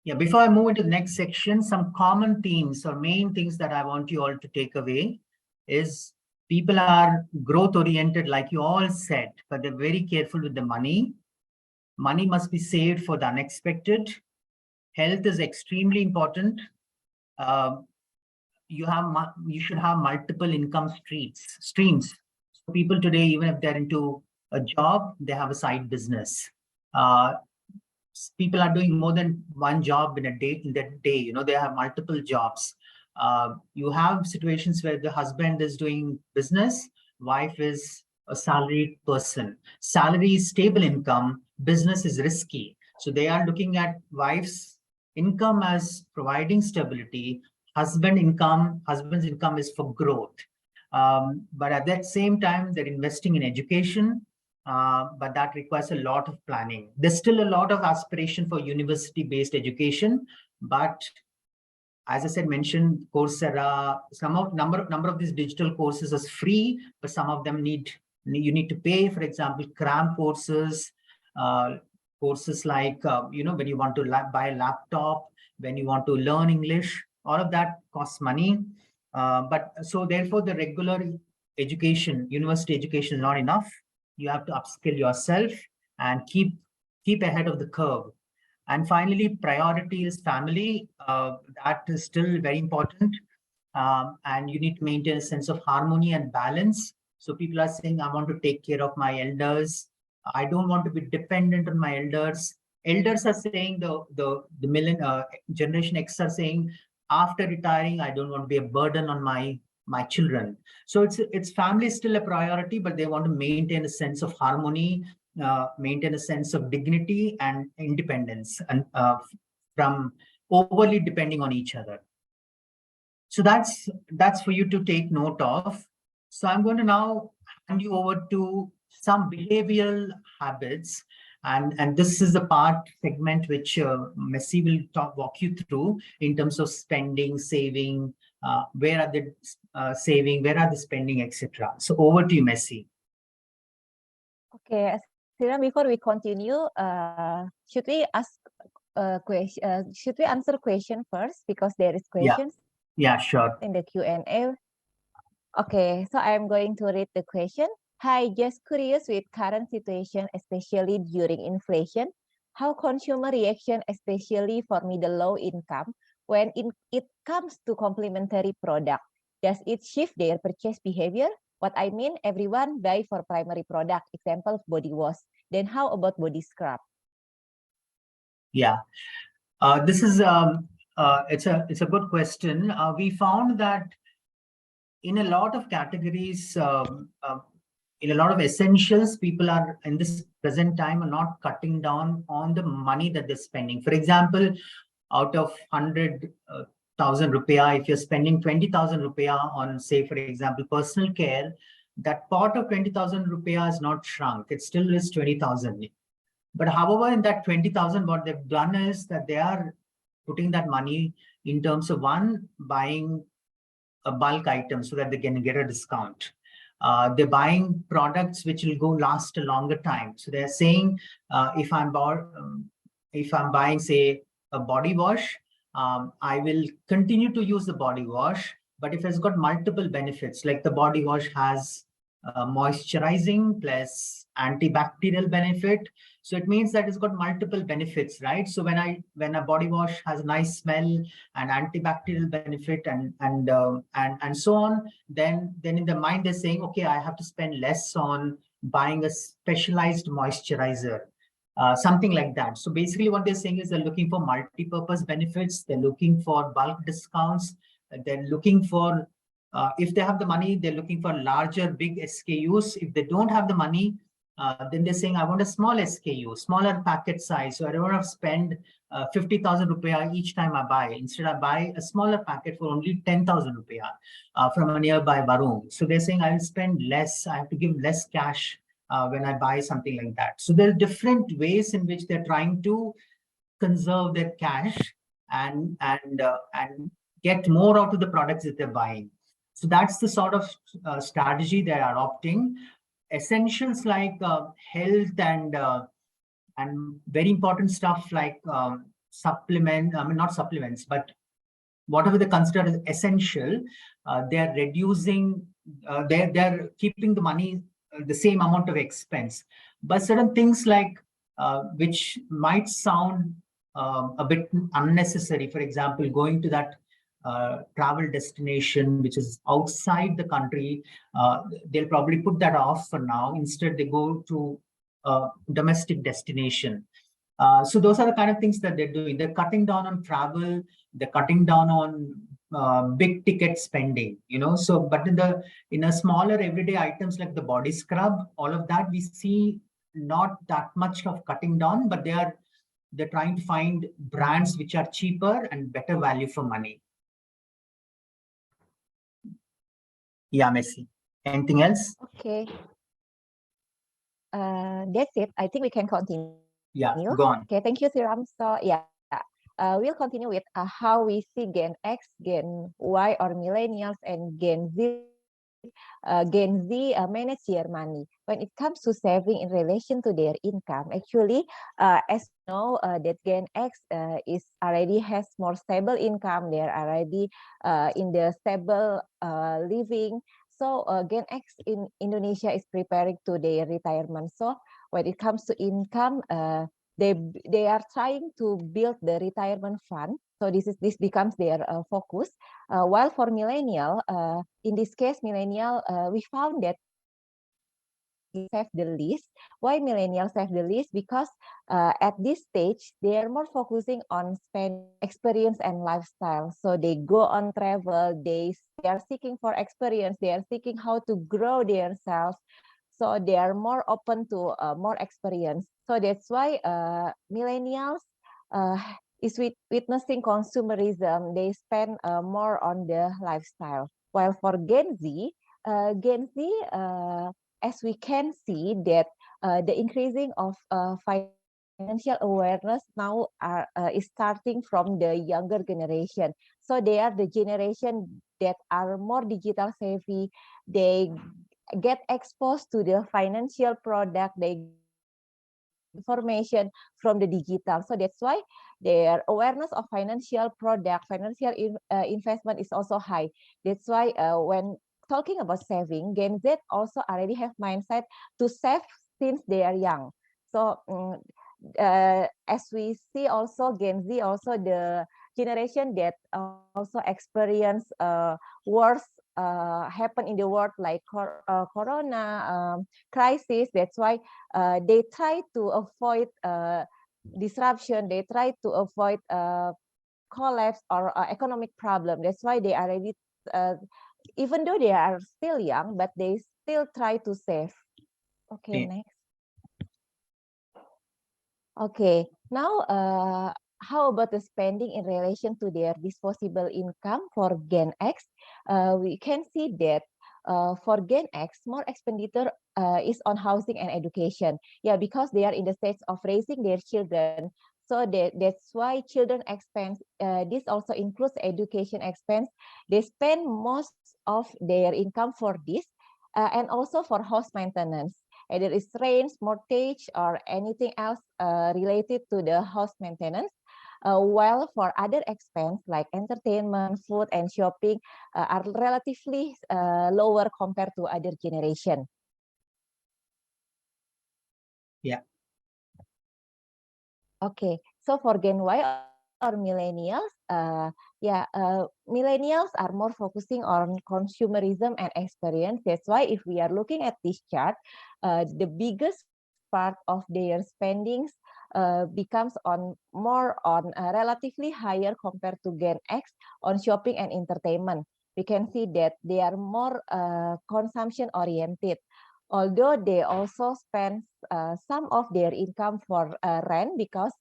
Yeah, before I move into the next section, some common themes or main things that I want you all to take away is people are growth oriented, like you all said, but they're very careful with the money. Money must be saved for the unexpected. Health is extremely important. you should have multiple income streams. So people today, even if they're into a job, they have a side business. People are doing more than one job in that day. You know, they have multiple jobs. You have situations where the husband is doing business, wife is a salaried person. Salary is stable income, business is risky. So they are looking at wife's income as providing stability, husband's income is for growth. But at that same time, they're investing in education, but that requires a lot of planning. There's still a lot of aspiration for university-based education, but as I said, mentioned Coursera, number of these digital courses is free, but some of them you need to pay. For example, cram courses, courses like when you want to buy a laptop, when you want to learn English, all of that costs money. But so therefore, the regular education, university education is not enough. You have to upskill yourself and keep ahead of the curve. And finally, priority is family. That is still very important. And you need to maintain a sense of harmony and balance. So people are saying, I want to take care of my elders. I don't want to be dependent on my elders. Elders are saying, Generation X are saying, after retiring, I don't want to be a burden on my children. So it's family is still a priority, but they want to maintain a sense of harmony, maintain a sense of dignity and independence, and from overly depending on each other. So that's for you to take note of. So I'm going to now hand you over to some behavioral habits, and this is the segment which Messi will walk you through in terms of spending, saving, where are the saving, where are the spending, etc. So over to you, Messi. Okay, Siran, before we continue, should we ask question? Should we answer question first because there is questions? Yeah, sure. In the Q&A. Okay, so I'm going to read the question. Hi, just curious with current situation, especially during inflation, how consumer reaction, especially for middle low income, when it comes to complementary product, does it shift their purchase behavior? What I mean, everyone buy for primary product, example body wash. Then how about body scrub? Yeah, this is it's a good question. We found that in a lot of categories, in a lot of essentials, people are in this present time are not cutting down on the money that they're spending. For example, out of 100,000 rupiah, if you're spending 20,000 rupiah on, say, for example, personal care, that part of 20,000 rupiah is not shrunk. It still is 20,000. But however, in that 20,000, what they've done is that they are putting that money in terms of buying a bulk item so that they can get a discount. They're buying products which will last a longer time. So they're saying, if I'm buying, say, a body wash, I will continue to use the body wash, but if it's got multiple benefits, like the body wash has moisturizing plus antibacterial benefit, so it means that it's got multiple benefits, right? So when a body wash has a nice smell and antibacterial benefit and so on, then in the mind they're saying, okay, I have to spend less on buying a specialized moisturizer. Something like that. So basically what they're saying is they're looking for multi-purpose benefits. They're looking for bulk discounts. They're looking for, if they have the money, they're looking for larger, big SKUs. If they don't have the money, then they're saying, I want a small SKU, smaller packet size. So I don't want to spend 50,000 rupiah each time I buy. Instead, I buy a smaller packet for only 10,000 rupiah from a nearby Varun. So they're saying I will spend less. I have to give less cash when I buy something like that. So there are different ways in which they're trying to conserve their cash and get more out of the products that they're buying. So that's the sort of strategy they are adopting. Essentials like health and very important stuff like supplement, I mean, not supplements, but whatever they consider as essential, they're reducing, they're keeping the money the same amount of expense. But certain things like which might sound a bit unnecessary, for example, going to that travel destination which is outside the country, they'll probably put that off for now. Instead, they go to a domestic destination. So those are the kind of things that they're doing. They're cutting down on travel. They're cutting down on big ticket spending. So but in a smaller everyday items like the body scrub, all of that, we see not that much of cutting down, but they're trying to find brands which are cheaper and better value for money. Yeah, Messi. Anything else? Okay. That's it. I think we can continue. Yeah, go on. Okay, thank you, Siram. So yeah, we'll continue with how we see Gen X, Gen Y, or millennials, and Gen Z. Gen Z manage their money. When it comes to saving in relation to their income, actually, as you know, that Gen X is already has more stable income. They're already in the stable living. So Gen X in Indonesia is preparing to their retirement. So when it comes to income, they are trying to build the retirement fund. So this becomes their focus. While for millennial, in this case, millennial, we found that save the least. Why millennials save the least? Because at this stage, they are more focusing on spend experience and lifestyle. So they go on travel, they are seeking for experience, they are seeking how to grow themselves. So they are more open to more experience. So that's why millennials is witnessing consumerism. They spend more on the lifestyle. While for Gen Z, as we can see that the increasing of financial awareness now is starting from the younger generation. So they are the generation that are more digital savvy. They get exposed to the financial product. They information from the digital. So that's why their awareness of financial product, financial investment is also high. That's why when talking about saving, Gen Z also already have mindset to save since they are young. So as we see also Gen Z also the generation that also experience wars happen in the world like corona crisis. That's why they try to avoid disruption. They try to avoid collapse or economic problem. That's why they are already even though they are still young, but they still try to save. Okay, next. Okay, now how about the spending in relation to their disposable income for Gen X? We can see that for Gen X, more expenditure is on housing and education. Yeah, because they are in the stage of raising their children. So that's why children expense, this also includes education expense. They spend most of their income for this and also for house maintenance. Either it's rent, mortgage, or anything else related to the house maintenance. While for other expense like entertainment, food, and shopping are relatively lower compared to other generation. Yeah. Okay, so for Gen Y or millennials, millennials are more focusing on consumerism and experience. That's why if we are looking at this chart, the biggest part of their spendings becomes more on relatively higher compared to Gen X on shopping and entertainment. We can see that they are more consumption oriented. Although they also spend some of their income for rent, because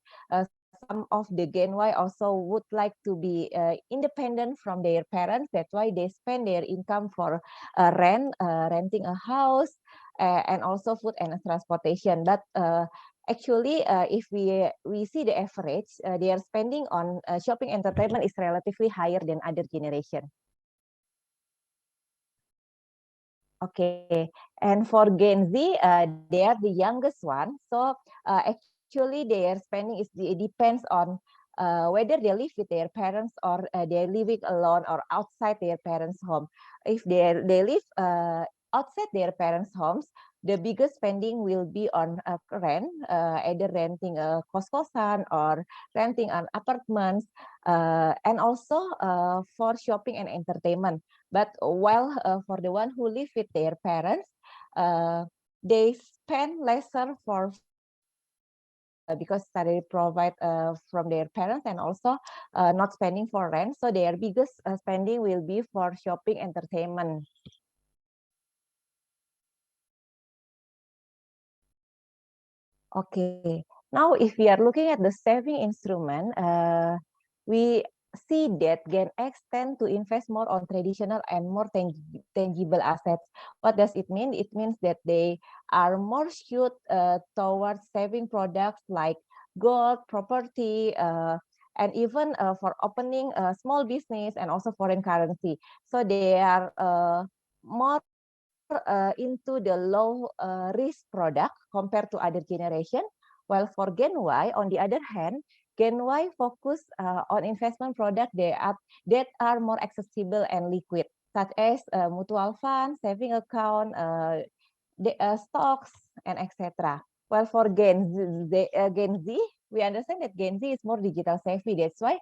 some of the Gen Y also would like to be independent from their parents. That's why they spend their income for renting a house, and also food and transportation. But actually, if we see the average, their spending on shopping entertainment is relatively higher than other generation. Okay, and for Gen Z, they are the youngest one. So actually, their spending it depends on whether they live with their parents or they're living alone or outside their parents' home. If they live outside their parents' homes, the biggest spending will be on rent, either renting a kos-kosan or renting an apartments, and also for shopping and entertainment. But while for the one who live with their parents, they spend lesser for because they provide from their parents, and also not spending for rent. So their biggest spending will be for shopping, entertainment. Okay, now if we are looking at the saving instrument, we see that Gen X tend to invest more on traditional and more tangible assets. What does it mean? It means that they are more skewed towards saving products like gold, property, and even for opening a small business, and also foreign currency. So they are more into the low risk product compared to other generation. While for Gen Y, on the other hand, Gen Y focus on investment products that are more accessible and liquid, such as mutual funds, saving account, stocks, and etc. While for Gen Z, we understand that Gen Z is more digital savvy. That's why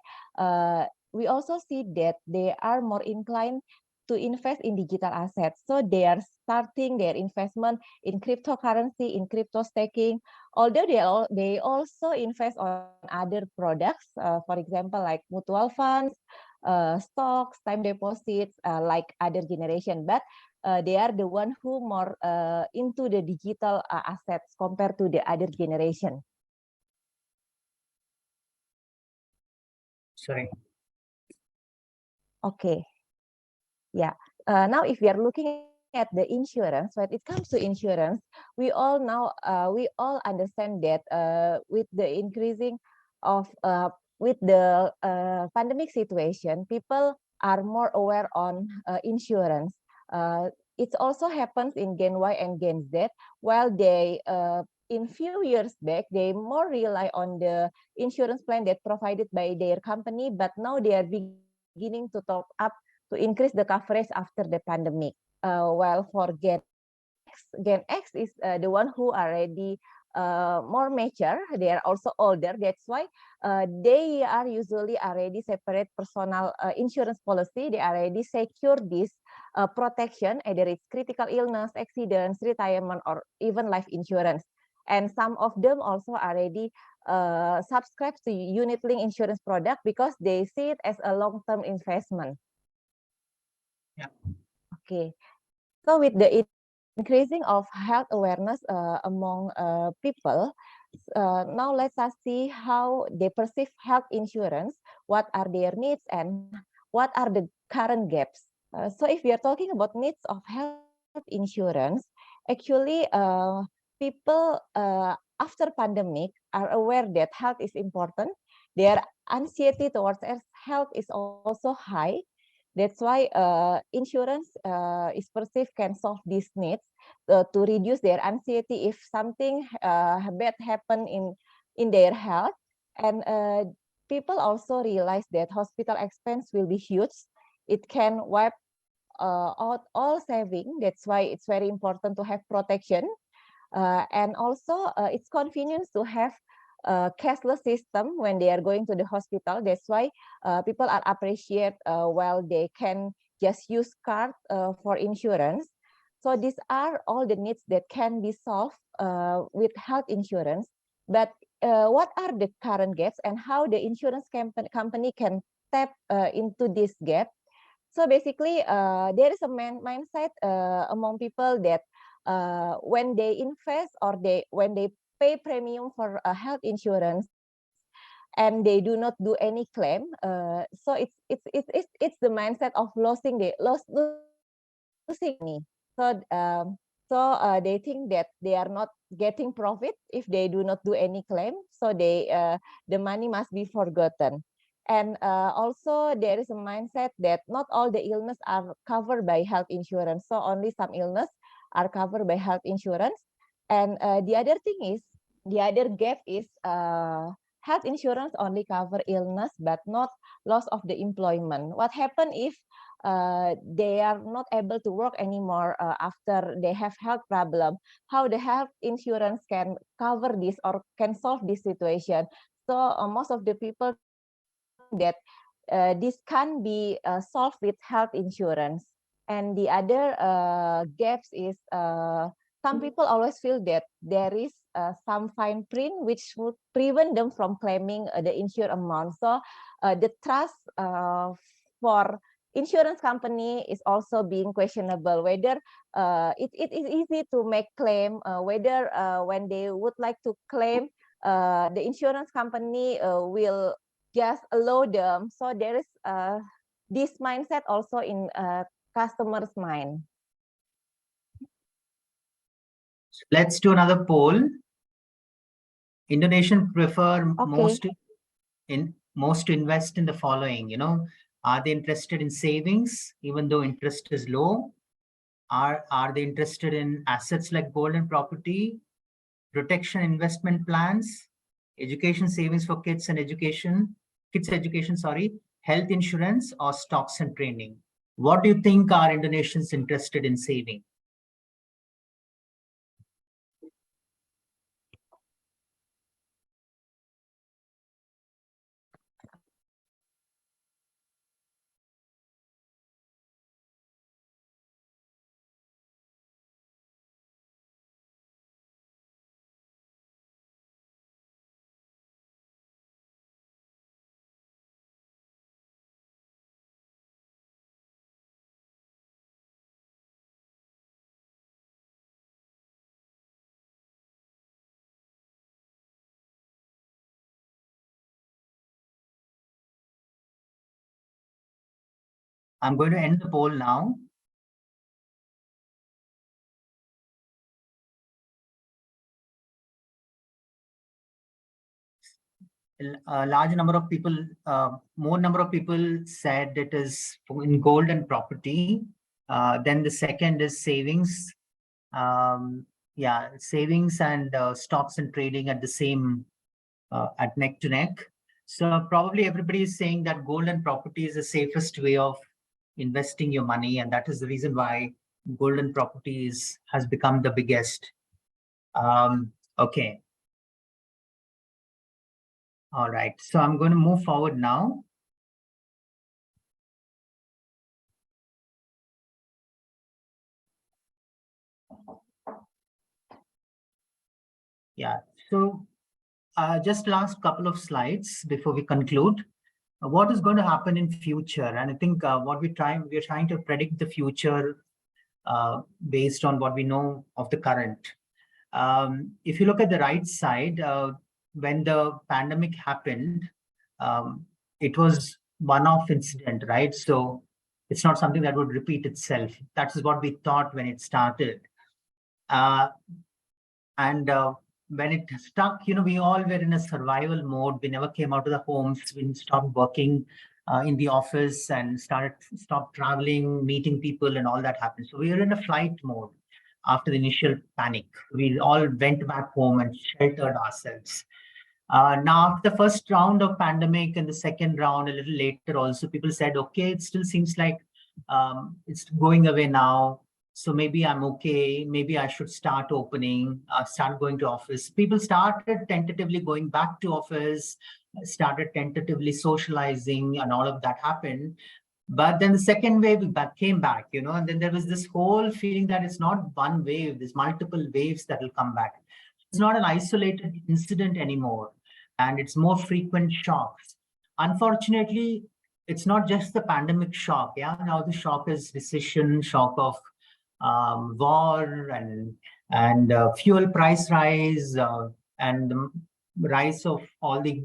we also see that they are more inclined to invest in digital assets. So they are starting their investment in cryptocurrency, in crypto staking, although they also invest on other products, for example, like mutual funds, stocks, time deposits, like other generation. But they are the one who more into the digital assets compared to the other generation. Sorry. Okay. Yeah. Now, if we are looking at the insurance, when it comes to insurance, we all understand that with the increasing of with the pandemic situation, people are more aware on insurance. It also happens in Gen Y and Gen Z, while they in few years back, they more rely on the insurance plan that provided by their company, but now they are beginning to top up to increase the coverage after the pandemic. While for Gen X is the one who already more mature. They are also older. That's why they are usually already separate personal insurance policy. They already secure this protection, either it's critical illness, accidents, retirement, or even life insurance. And some of them also already subscribe to unit-linked insurance product because they see it as a long-term investment. Yeah. Okay. So with the increasing of health awareness among people, now let's see how they perceive health insurance, what are their needs, and what are the current gaps. So if we are talking about needs of health insurance, actually people after pandemic are aware that health is important. Their anxiety towards health is also high. That's why insurance is perceived can solve these needs to reduce their anxiety if something bad happen in their health. And people also realize that hospital expense will be huge. It can wipe out all saving. That's why it's very important to have protection. And also it's convenience to have cashless system when they are going to the hospital. That's why people are appreciate while they can just use card for insurance. So these are all the needs that can be solved with health insurance. But what are the current gaps and how the insurance company can tap into this gap? So basically, there is a mindset among people that when they invest or when they pay premium for a health insurance and they do not do any claim, so it's the mindset of losing money. So they think that they are not getting profit if they do not do any claim. So the money must be forgotten. And also there is a mindset that not all the illness are covered by health insurance. So only some illness are covered by health insurance. And the other gap is health insurance only cover illness but not loss of the employment. What happen if they are not able to work anymore after they have health problem, how the health insurance can cover this or can solve this situation. So most of the people that this can be solved with health insurance. And the other gaps is some people always feel that there is some fine print which would prevent them from claiming the insured amount. So the trust for insurance company is also being questionable, whether it is easy to make claim, whether when they would like to claim, the insurance company will just allow them. So there is this mindset also in customers' mind. Let's do another poll. Indonesians prefer most to invest in the following. You know, are they interested in savings, even though interest is low? Are they interested in assets like gold and property, protection investment plans, education savings for kids education, health insurance, or stocks and training? What do you think are Indonesians interested in saving? I'm going to end the poll now. A large number of people, more number of people said it is in gold and property. Then the second is savings. Yeah, savings and stocks and trading at the same, at neck to neck. So probably everybody is saying that gold and property is the safest way of investing your money, and that is the reason why gold and property has become the biggest. Okay. All right, so I'm going to move forward now. Yeah, so just last couple of slides before we conclude. What is going to happen in future? And I think what we're trying to predict the future based on what we know of the current. If you look at the right side, when the pandemic happened, it was one-off incident, right? So it's not something that would repeat itself. That is what we thought when it started. When it stuck, you know, we all were in a survival mode. We never came out of the homes. We stopped working in the office and stopped traveling, meeting people, and all that happened. So we were in a flight mode after the initial panic. We all went back home and sheltered ourselves. Now, after the first round of pandemic and the second round, a little later also, people said, okay, it still seems like it's going away now. So maybe I'm okay. Maybe I should start opening, start going to office. People started tentatively going back to office, started tentatively socializing, and all of that happened. But then the second wave came back, you know, and then there was this whole feeling that it's not one wave, there's multiple waves that will come back. It's not an isolated incident anymore, and it's more frequent shocks. Unfortunately, it's not just the pandemic shock. Yeah, now the shock is recession, shock of war and fuel price rise and the rise of all the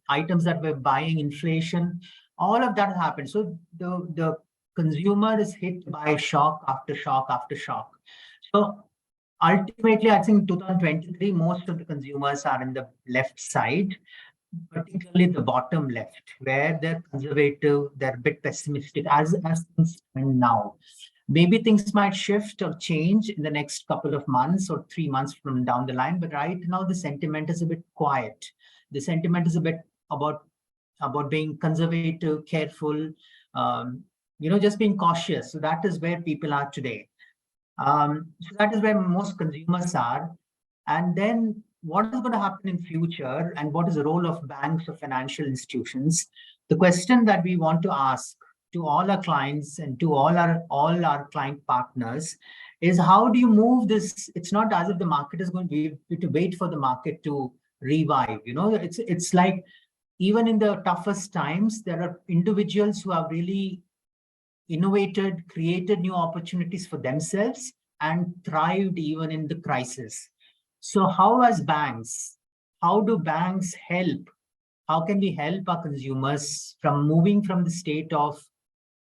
items that we're buying, inflation, all of that happened. So the consumer is hit by shock after shock after shock. So ultimately, I think 2023, most of the consumers are in the left side, particularly the bottom left, where they're conservative, they're a bit pessimistic as things stand now. Maybe things might shift or change in the next couple of months or 3 months from down the line, but right now the sentiment is a bit quiet. The sentiment is a bit about being conservative, careful. just being cautious. So that is where people are today. So that is where most consumers are. And then what is going to happen in future, and what is the role of banks or financial institutions? The question that we want to ask to all our clients and to all our client partners is, how do you move this? It's not as if the market is going to be to wait for the market to revive. It's like, even in the toughest times, there are individuals who have really innovated, created new opportunities for themselves, and thrived even in the crisis. So how do banks help? How can we help our consumers from moving from the state of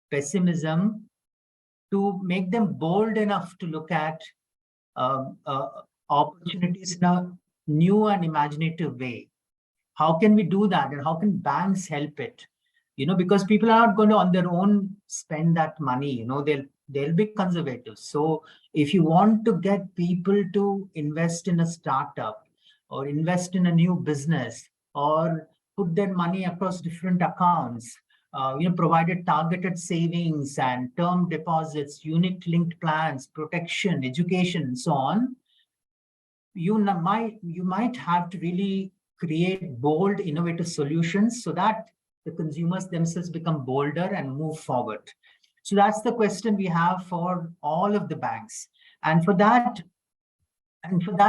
pessimism to make them bold enough to look at opportunities in a new and imaginative way? How can we do that, and how can banks help it? Because people are not going to on their own spend that money. They'll be conservative. So if you want to get people to invest in a startup or invest in a new business or put their money across different accounts, provided targeted savings and term deposits, unit linked plans, protection, education, and so on, you might have to really create bold, innovative solutions so that the consumers themselves become bolder and move forward. So that's the question we have for all of the banks. And for that,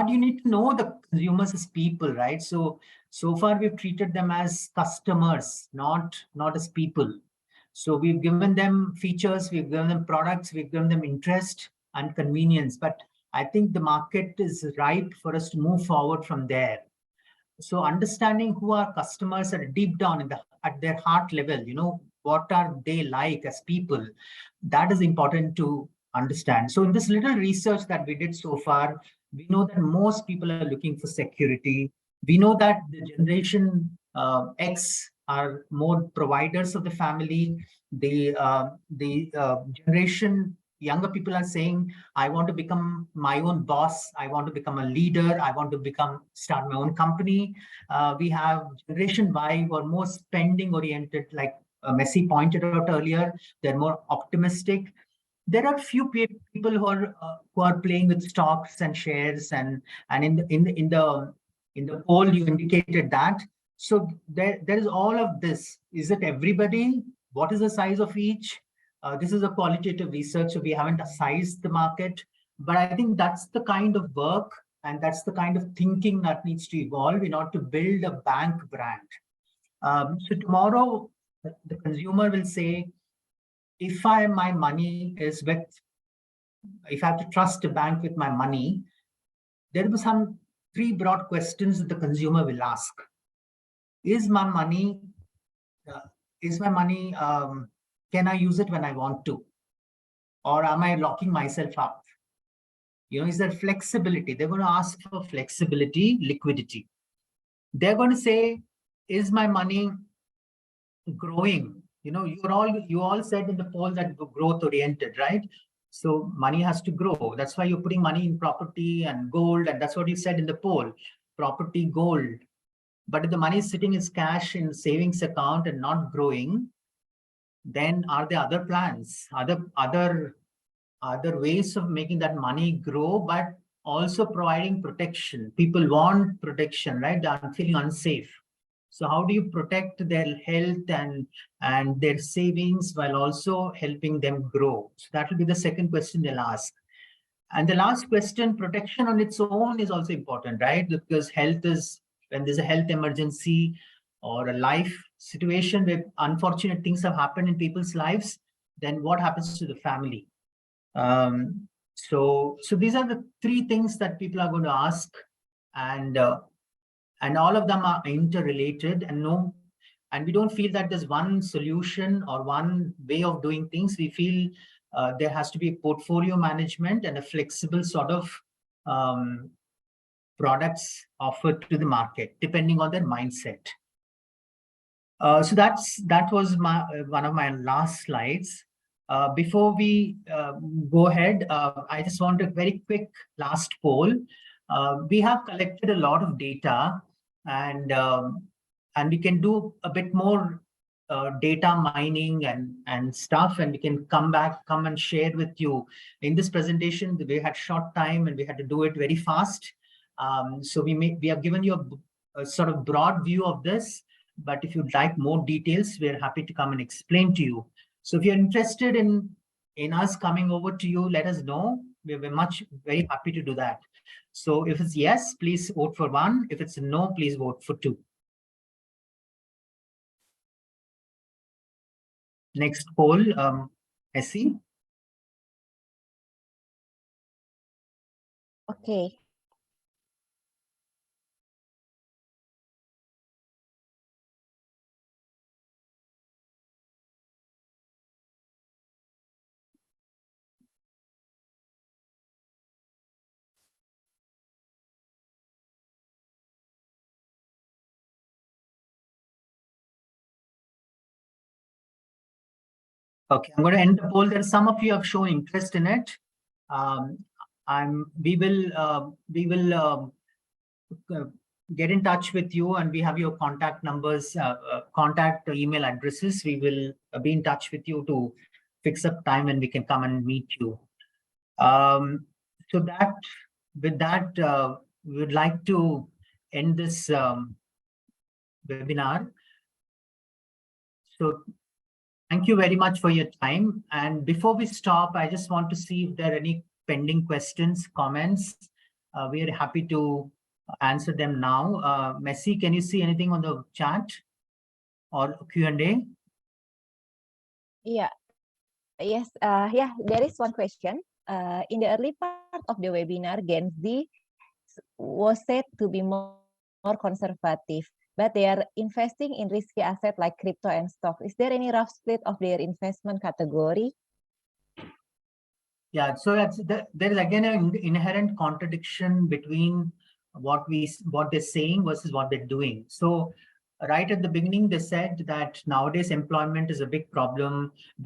you need to know the consumers as people, right? So far we've treated them as customers, not as people. So we've given them features, we've given them products, we've given them interest and convenience. But I think the market is ripe for us to move forward from there. So understanding who our customers are deep down at their heart level, what are they like as people, that is important to understand. So in this little research that we did so far, we know that most people are looking for security. We know that the generation X are more providers of the family. The generation younger people are saying, I want to become my own boss. I want to become a leader. I want to start my own company. We have generation Y who are more spending oriented, like Messi pointed out earlier. They're more optimistic. There are few people who are playing with stocks and shares, and in the poll you indicated that. So there is all of this. Is it everybody? What is the size of each? This is a qualitative research, so we haven't sized the market, but I think that's the kind of work and that's the kind of thinking that needs to evolve in order to build a bank brand. So tomorrow, the consumer will say, if my money is if I have to trust a bank with my money, there will be some three broad questions that the consumer will ask. Is my money, can I use it when I want to? Or am I locking myself up? Is there flexibility? They're going to ask for flexibility, liquidity. They're going to say, is my money growing? You all said in the poll that growth oriented, right? So money has to grow. That's why you're putting money in property and gold. And that's what you said in the poll, property, gold. But if the money is sitting as cash in savings account and not growing, then are there other plans, other ways of making that money grow, but also providing protection? People want protection, right? They are feeling unsafe. So how do you protect their health and their savings while also helping them grow? So that will be the second question they'll ask. And the last question, protection on its own is also important, right? Because health is, when there's a health emergency or a life situation where unfortunate things have happened in people's lives, then what happens to the family? So these are the three things that people are going to ask, and all of them are interrelated, and we don't feel that there's one solution or one way of doing things. We feel there has to be portfolio management and a flexible sort of products offered to the market depending on their mindset. So that was one of my last slides. Before we go ahead, I just want a very quick last poll. We have collected a lot of data, and we can do a bit more data mining and stuff, and we can come and share with you. In this presentation, we had short time and we had to do it very fast. So we have given you a sort of broad view of this, but if you'd like more details, we're happy to come and explain to you. So if you're interested in us coming over to you, let us know. We're very happy to do that. So if it's yes, please vote for 1. If it's no, please vote for 2. Next poll, Essie. Okay. Okay, I'm going to end the poll. There are some of you have shown interest in it. We will get in touch with you, and we have your contact numbers, contact email addresses. We will be in touch with you to fix up time when we can come and meet you. So with that, we would like to end this webinar. So thank you very much for your time. And before we stop, I just want to see if there are any pending questions, comments. We are happy to answer them now. Messi, can you see anything on the chat or Q&A? Yeah. Yes. Yeah, there is one question. In the early part of the webinar, Gen Z was said to be more conservative, but they are investing in risky assets like crypto and stock. Is there any rough split of their investment category? Yeah, so there is again an inherent contradiction between what they're saying versus what they're doing. So right at the beginning, they said that nowadays employment is a big problem.